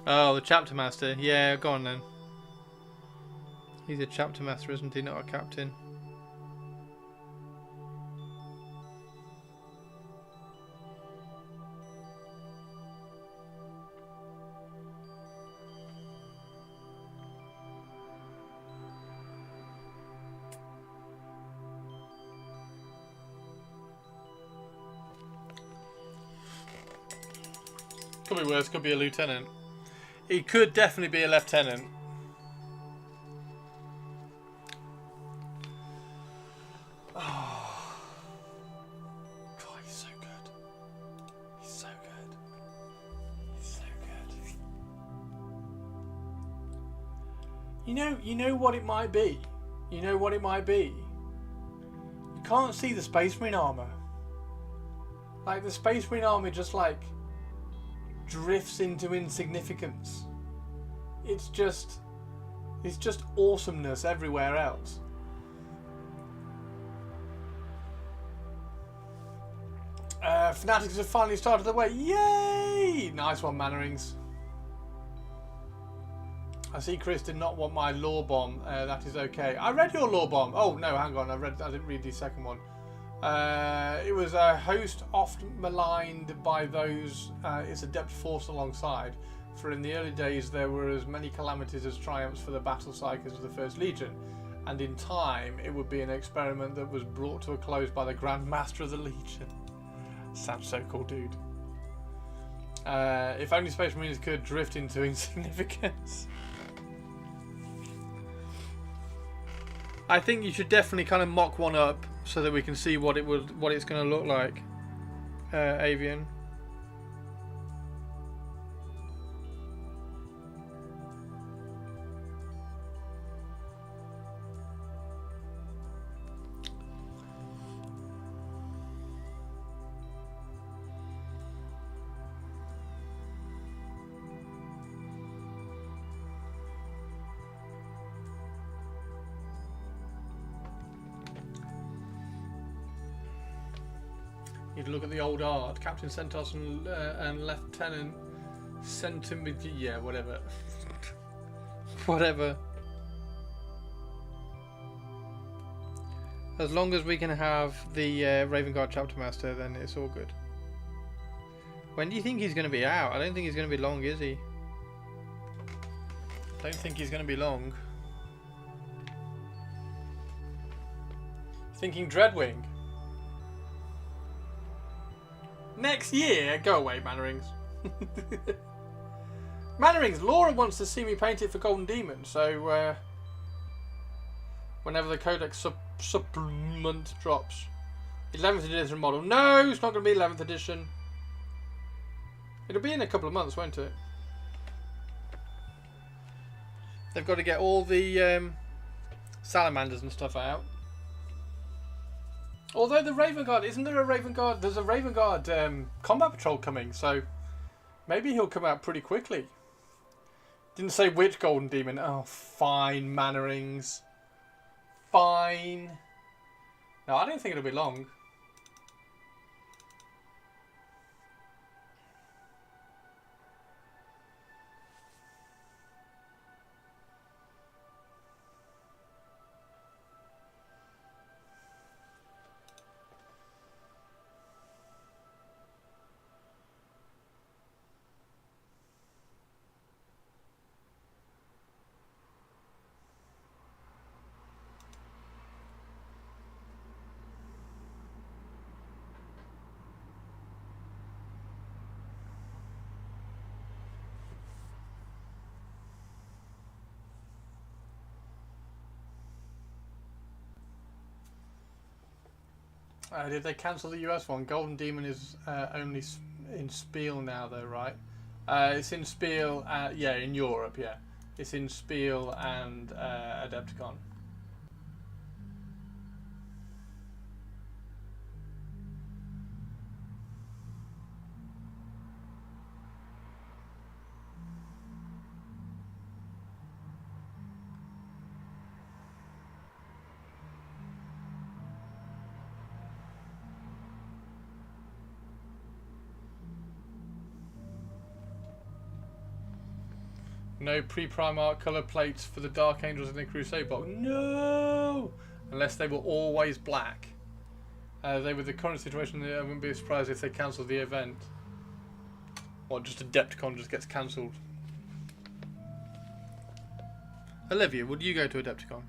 Oh, the chapter master. Yeah, go on then. He's a chapter master, isn't he? Not a captain. Could be worse, could be a lieutenant. He could definitely be a lieutenant. Oh. God, he's so good. He's so good. He's so good. You know what it might be? You know what it might be? You can't see the Space Marine armor. Like, the Space Marine armor just, like, drifts into insignificance. It's just awesomeness everywhere else. Fanatics have finally started their way. Yay! Nice one, Mannerings. I see Chris did not want my lore bomb. That is okay. I read your lore bomb. Oh no, hang on. I didn't read the second one. It was a host oft maligned by those its adept force alongside, for in the early days there were as many calamities as triumphs for the battle psychers of the First Legion, and in time it would be an experiment that was brought to a close by the Grand Master of the Legion. Sounds so cool, dude. If only Space Marines could drift into insignificance. I think you should definitely kind of mock one up so that we can see what it's going to look like. Avian. You'd look at the old art, Captain Centos and Lieutenant Centimeter, yeah, whatever. Whatever. As long as we can have the Raven Guard Chapter Master, then it's all good. When do you think he's going to be out? I don't think he's going to be long, is he? Don't think he's going to be long. Thinking Dreadwing. Next year? Go away, Mannerings. Mannerings, Laura wants to see me paint it for Golden Demon, so whenever the Codex supplement drops. 11th edition model. No, it's not going to be 11th edition. It'll be in a couple of months, won't it? They've got to get all the salamanders and stuff out. Although the Raven Guard, isn't there a Raven Guard? There's a Raven Guard combat patrol coming, so maybe he'll come out pretty quickly. Didn't say which Golden Demon. Oh, fine, Mannerings. Fine. No, I don't think it'll be long. Did they cancel the US one? Golden Demon is only in Spiel now, though, right? It's in Spiel, yeah, in Europe, yeah. It's in Spiel and Adepticon. No pre-Primarch colour plates for the Dark Angels in the Crusade box. No! Unless they were always black. They were the current situation, I wouldn't be surprised if they cancelled the event. Or just Adepticon just gets cancelled. Olivia, would you go to Adepticon?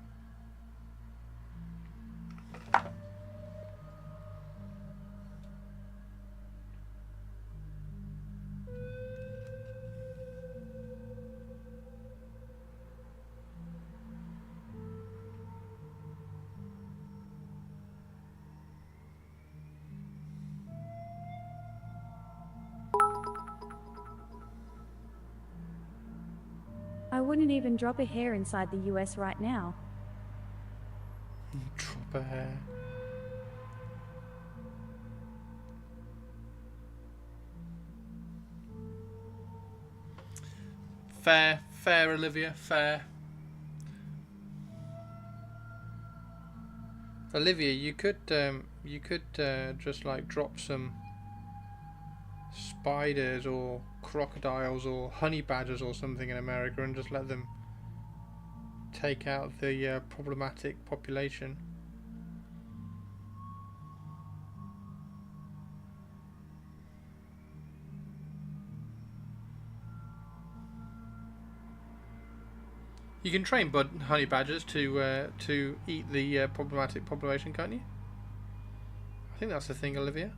I wouldn't even drop a hair inside the US right now. Drop a hair. Fair, fair, Olivia, fair. Olivia, you could just like drop some spiders or crocodiles or honey badgers or something in America and just let them take out the problematic population. You can train honey badgers to eat the problematic population, can't you? I think that's the thing, Olivia.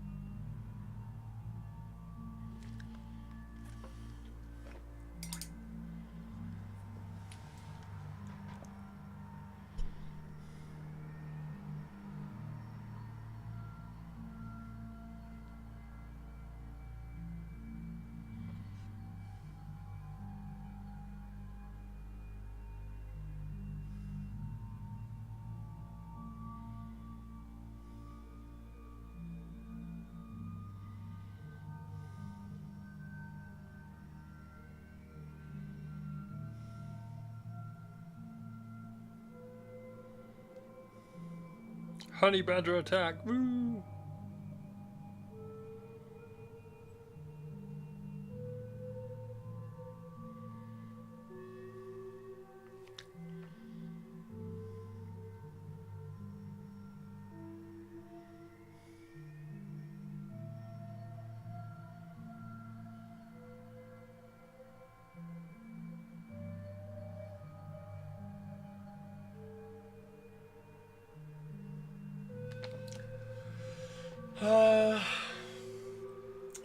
Honey badger attack! Woo!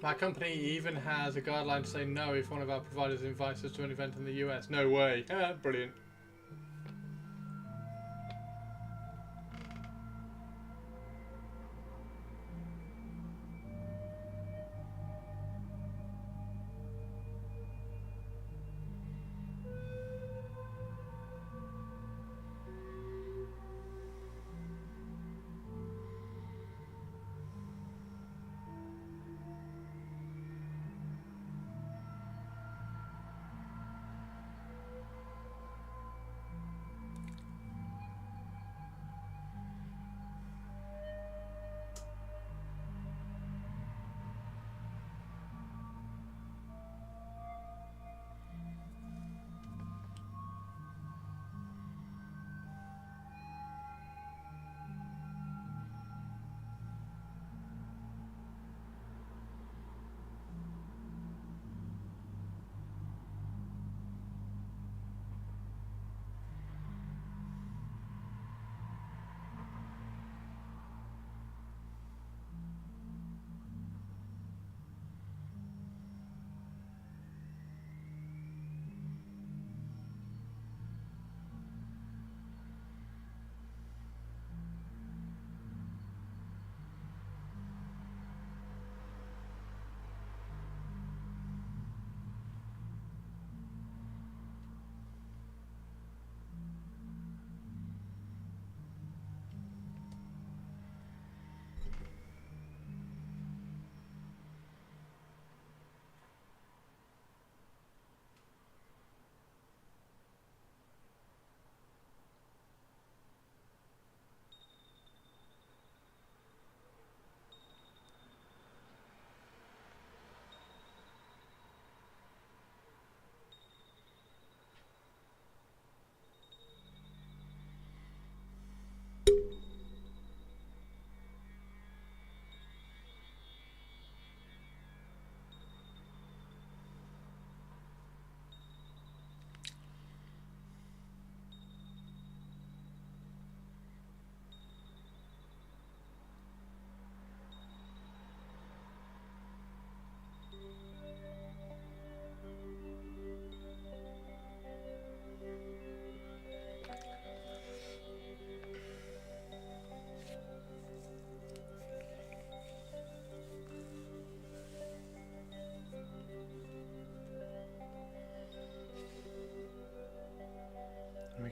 My company even has a guideline to say no if one of our providers invites us to an event in the US. No way. Brilliant.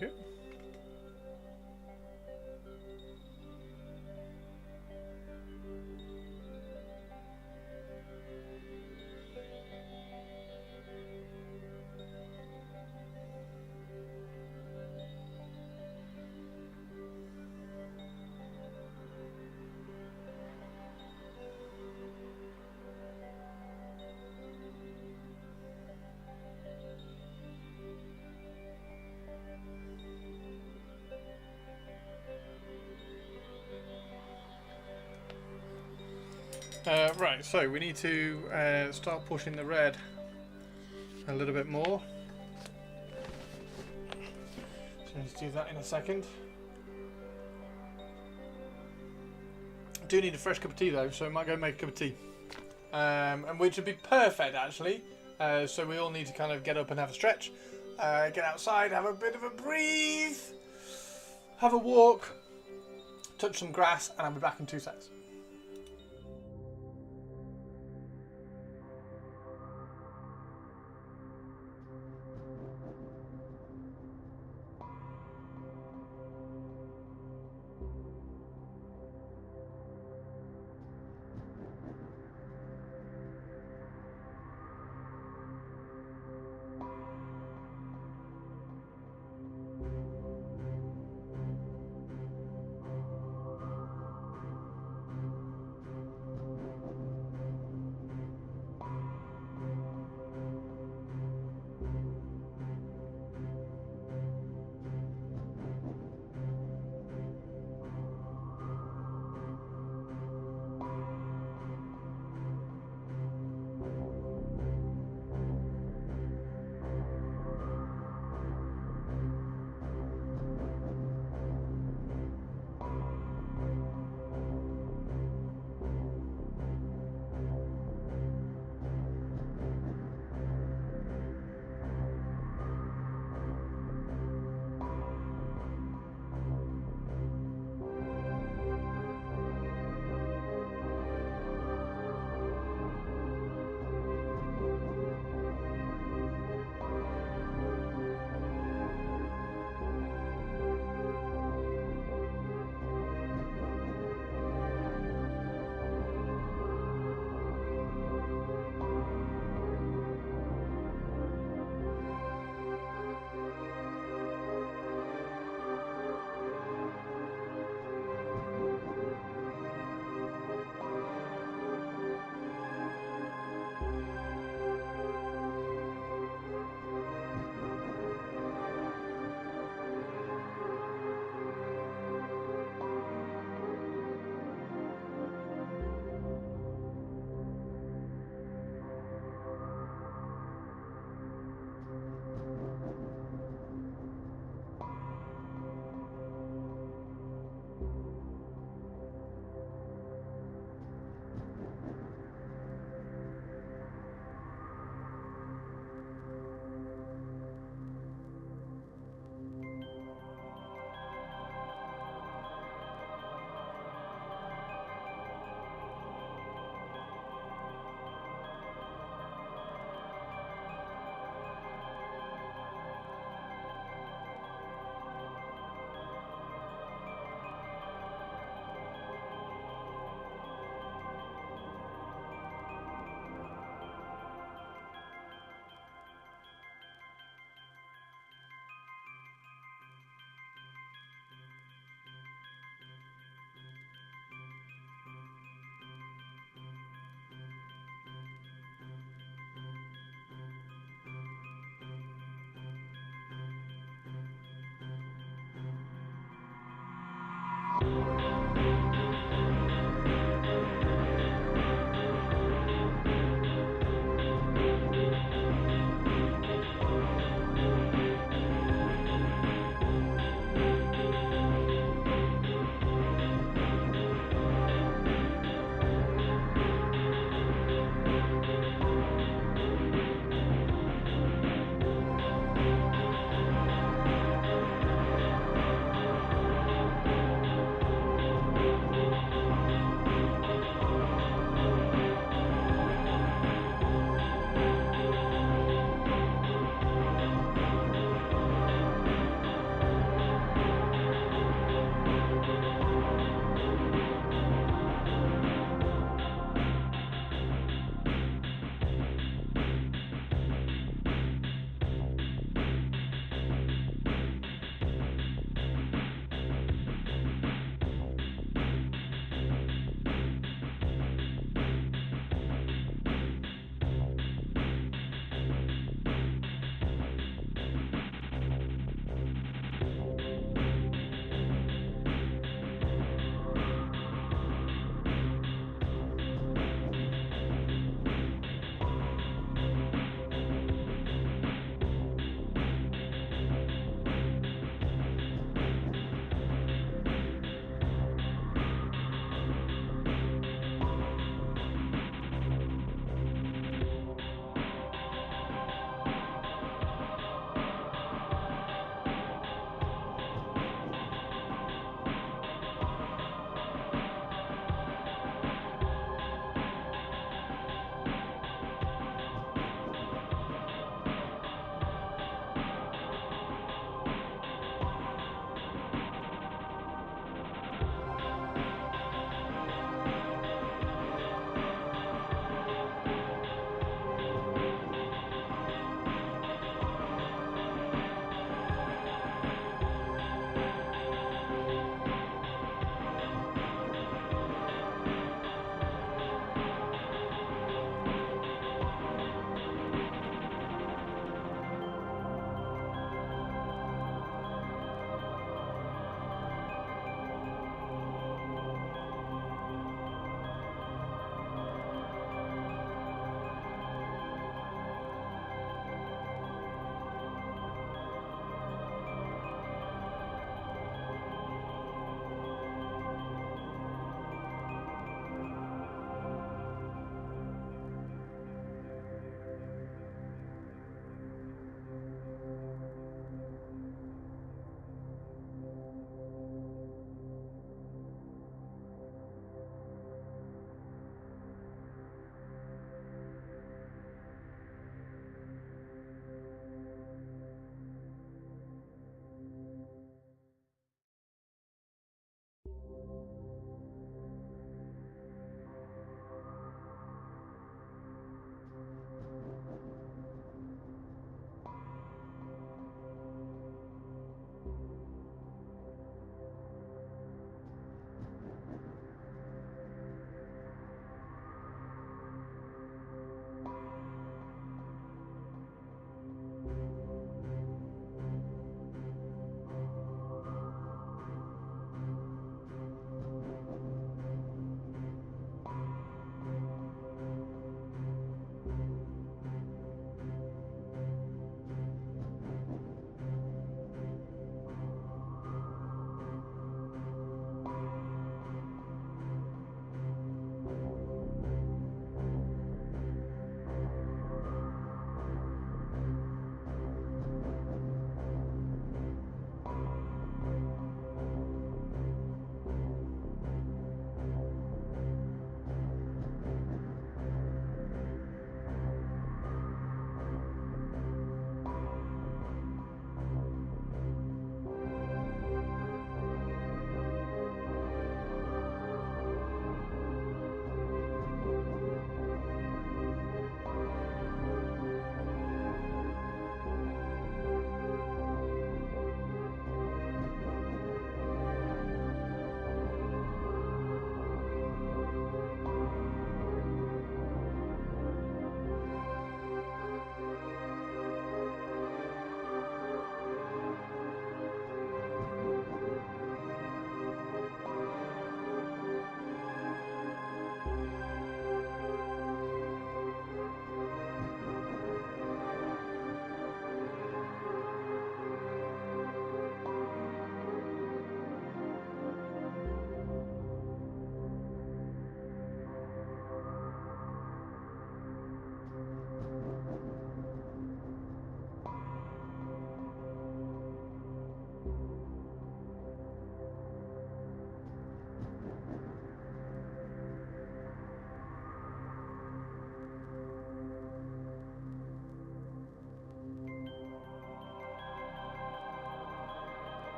like it. Right, so we need to start pushing the red a little bit more. So let's do that in a second. I do need a fresh cup of tea though, so I might go make a cup of tea. And which would be perfect actually. So we all need to kind of get up and have a stretch, get outside, have a bit of a breathe, have a walk, touch some grass, and I'll be back in 2 seconds.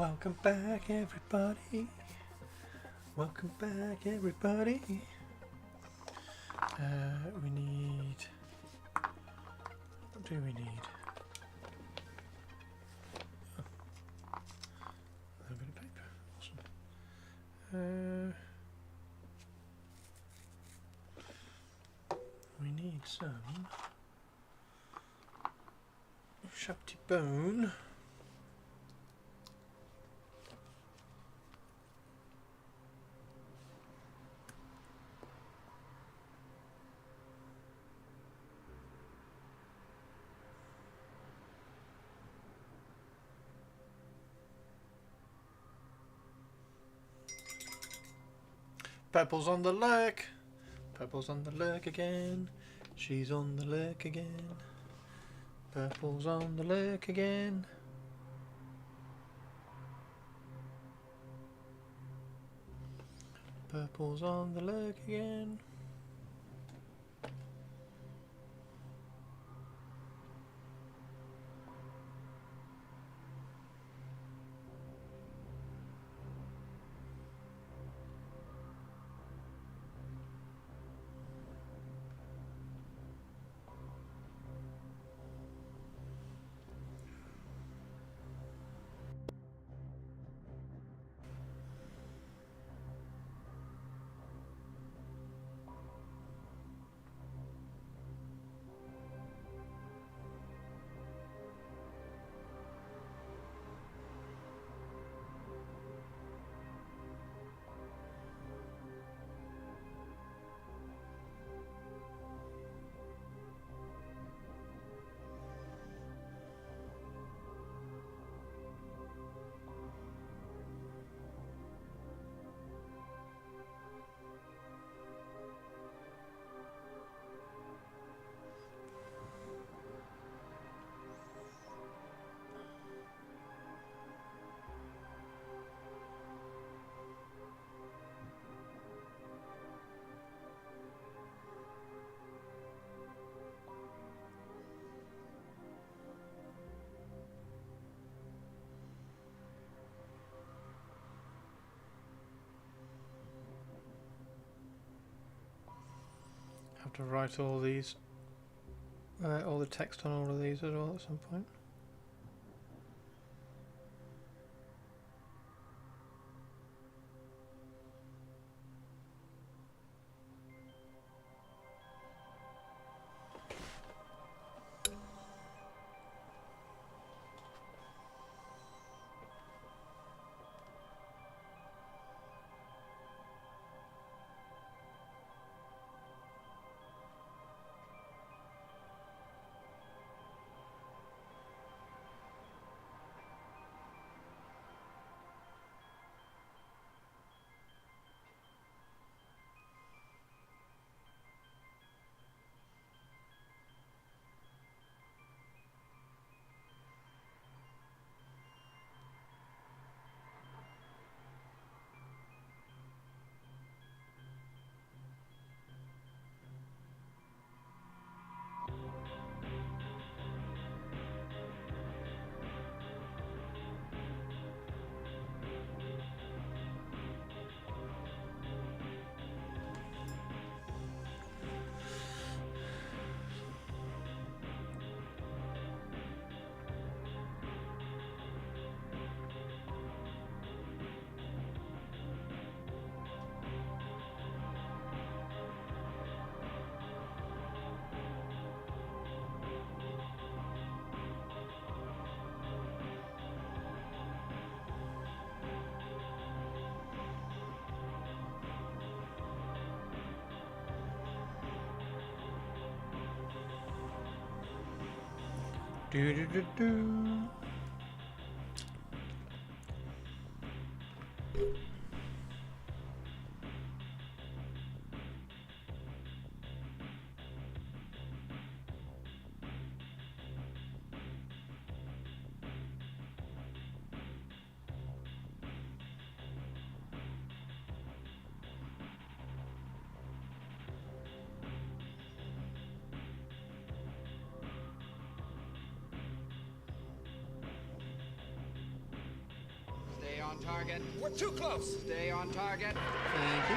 Welcome back, everybody. Welcome back, everybody. We need. What do we need? Oh, a little bit of paper. Awesome. We need some shafty bone. Pebble's on the lurk. Pebble's on the lurk again. She's on the lurk again. Purple's on the lurk again. Purple's on the lurk again. Have to write all these, all the text on all of these as well at some point. Do do do do. on target. We're too close. Stay on target. Thank you.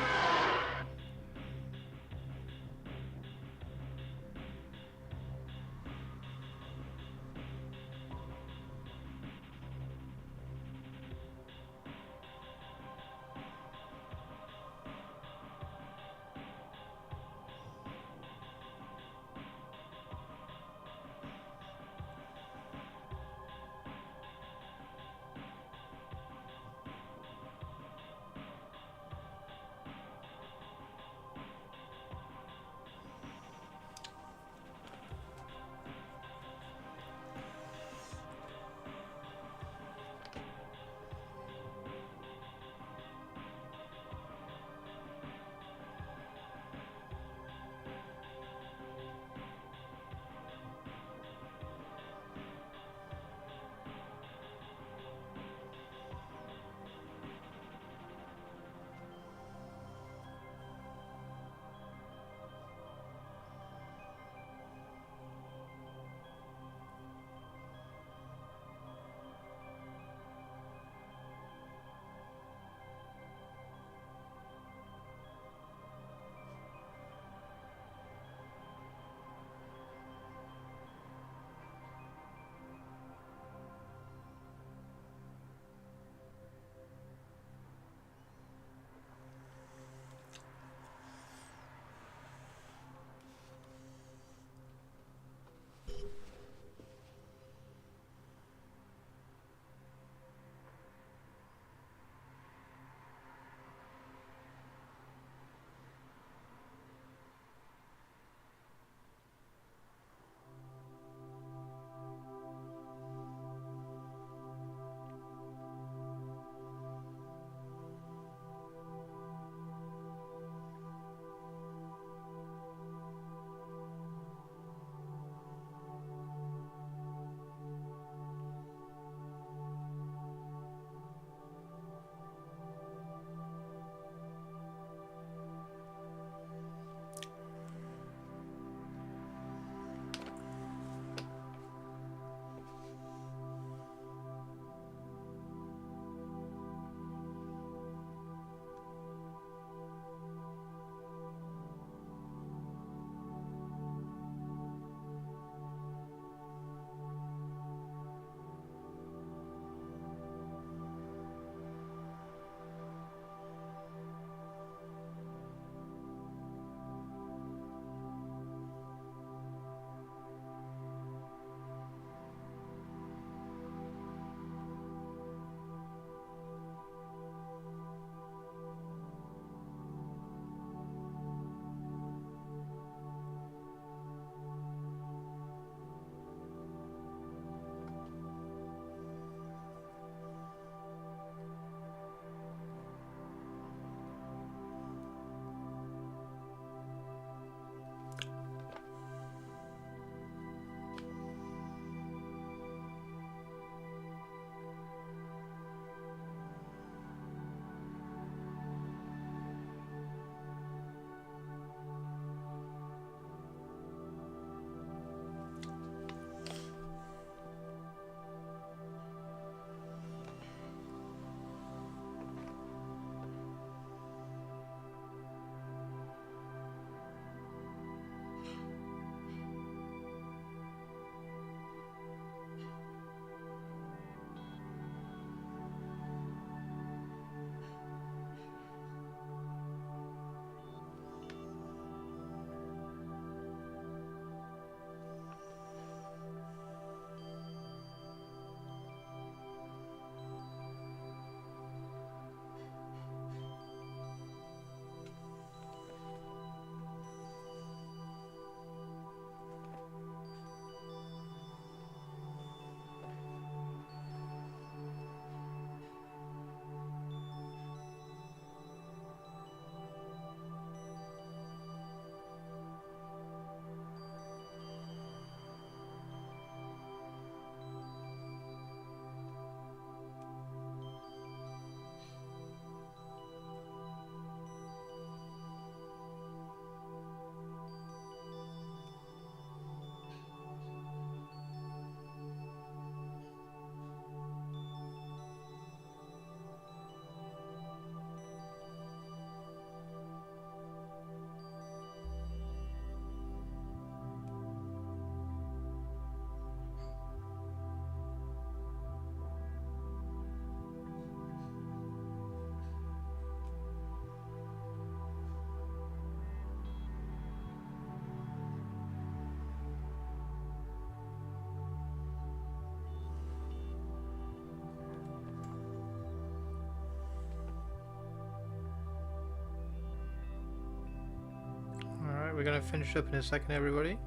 Right, we're going to finish up in a second, everybody.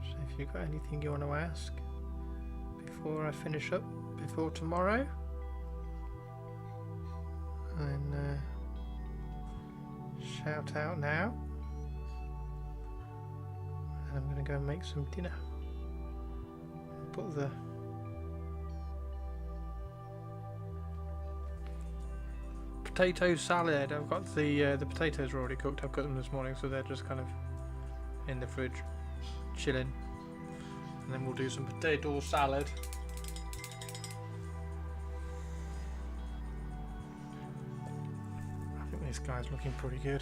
So if you've got anything you want to ask before I finish up, before tomorrow, then shout out now. And I'm going to go and make some dinner. Put the potato salad. I've got the potatoes are already cooked. I've cut them this morning, so they're just kind of in the fridge, chilling. And then we'll do some potato salad. I think this guy's looking pretty good.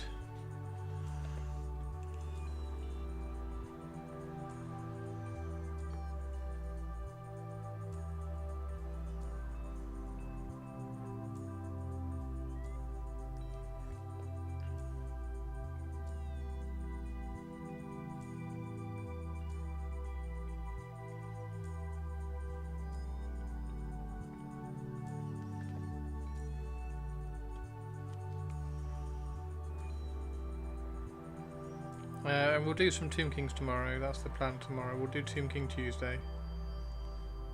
And we'll do some Tomb Kings tomorrow. That's the plan tomorrow. We'll do Tomb King Tuesday.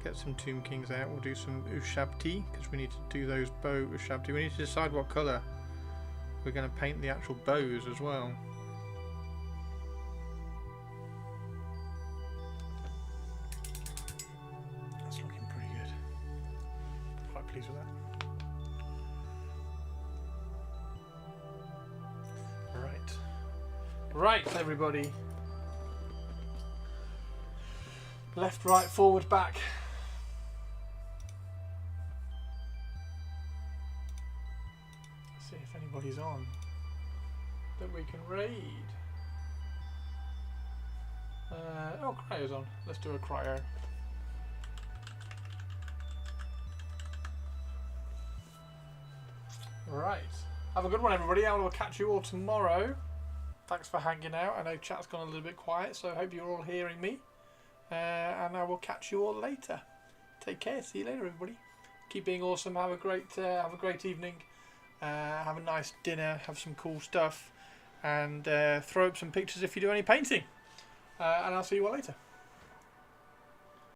Get some Tomb Kings out. We'll do some Ushabti because we need to do those bow Ushabti. We need to decide what colour we're going to paint the actual bows as well. That's looking pretty good. Quite pleased with that. Right, everybody. Left, right, forward, back. Let's see if anybody's on that we can raid. Oh, Cryo's on. Let's do a Cryo. Right. Have a good one, everybody. I will catch you all tomorrow. Thanks for hanging out. I know chat's gone a little bit quiet, so I hope you're all hearing me. And I will catch you all later. Take care. See you later, everybody. Keep being awesome. Have a great evening. Have a nice dinner. Have some cool stuff. And throw up some pictures if you do any painting. And I'll see you all later.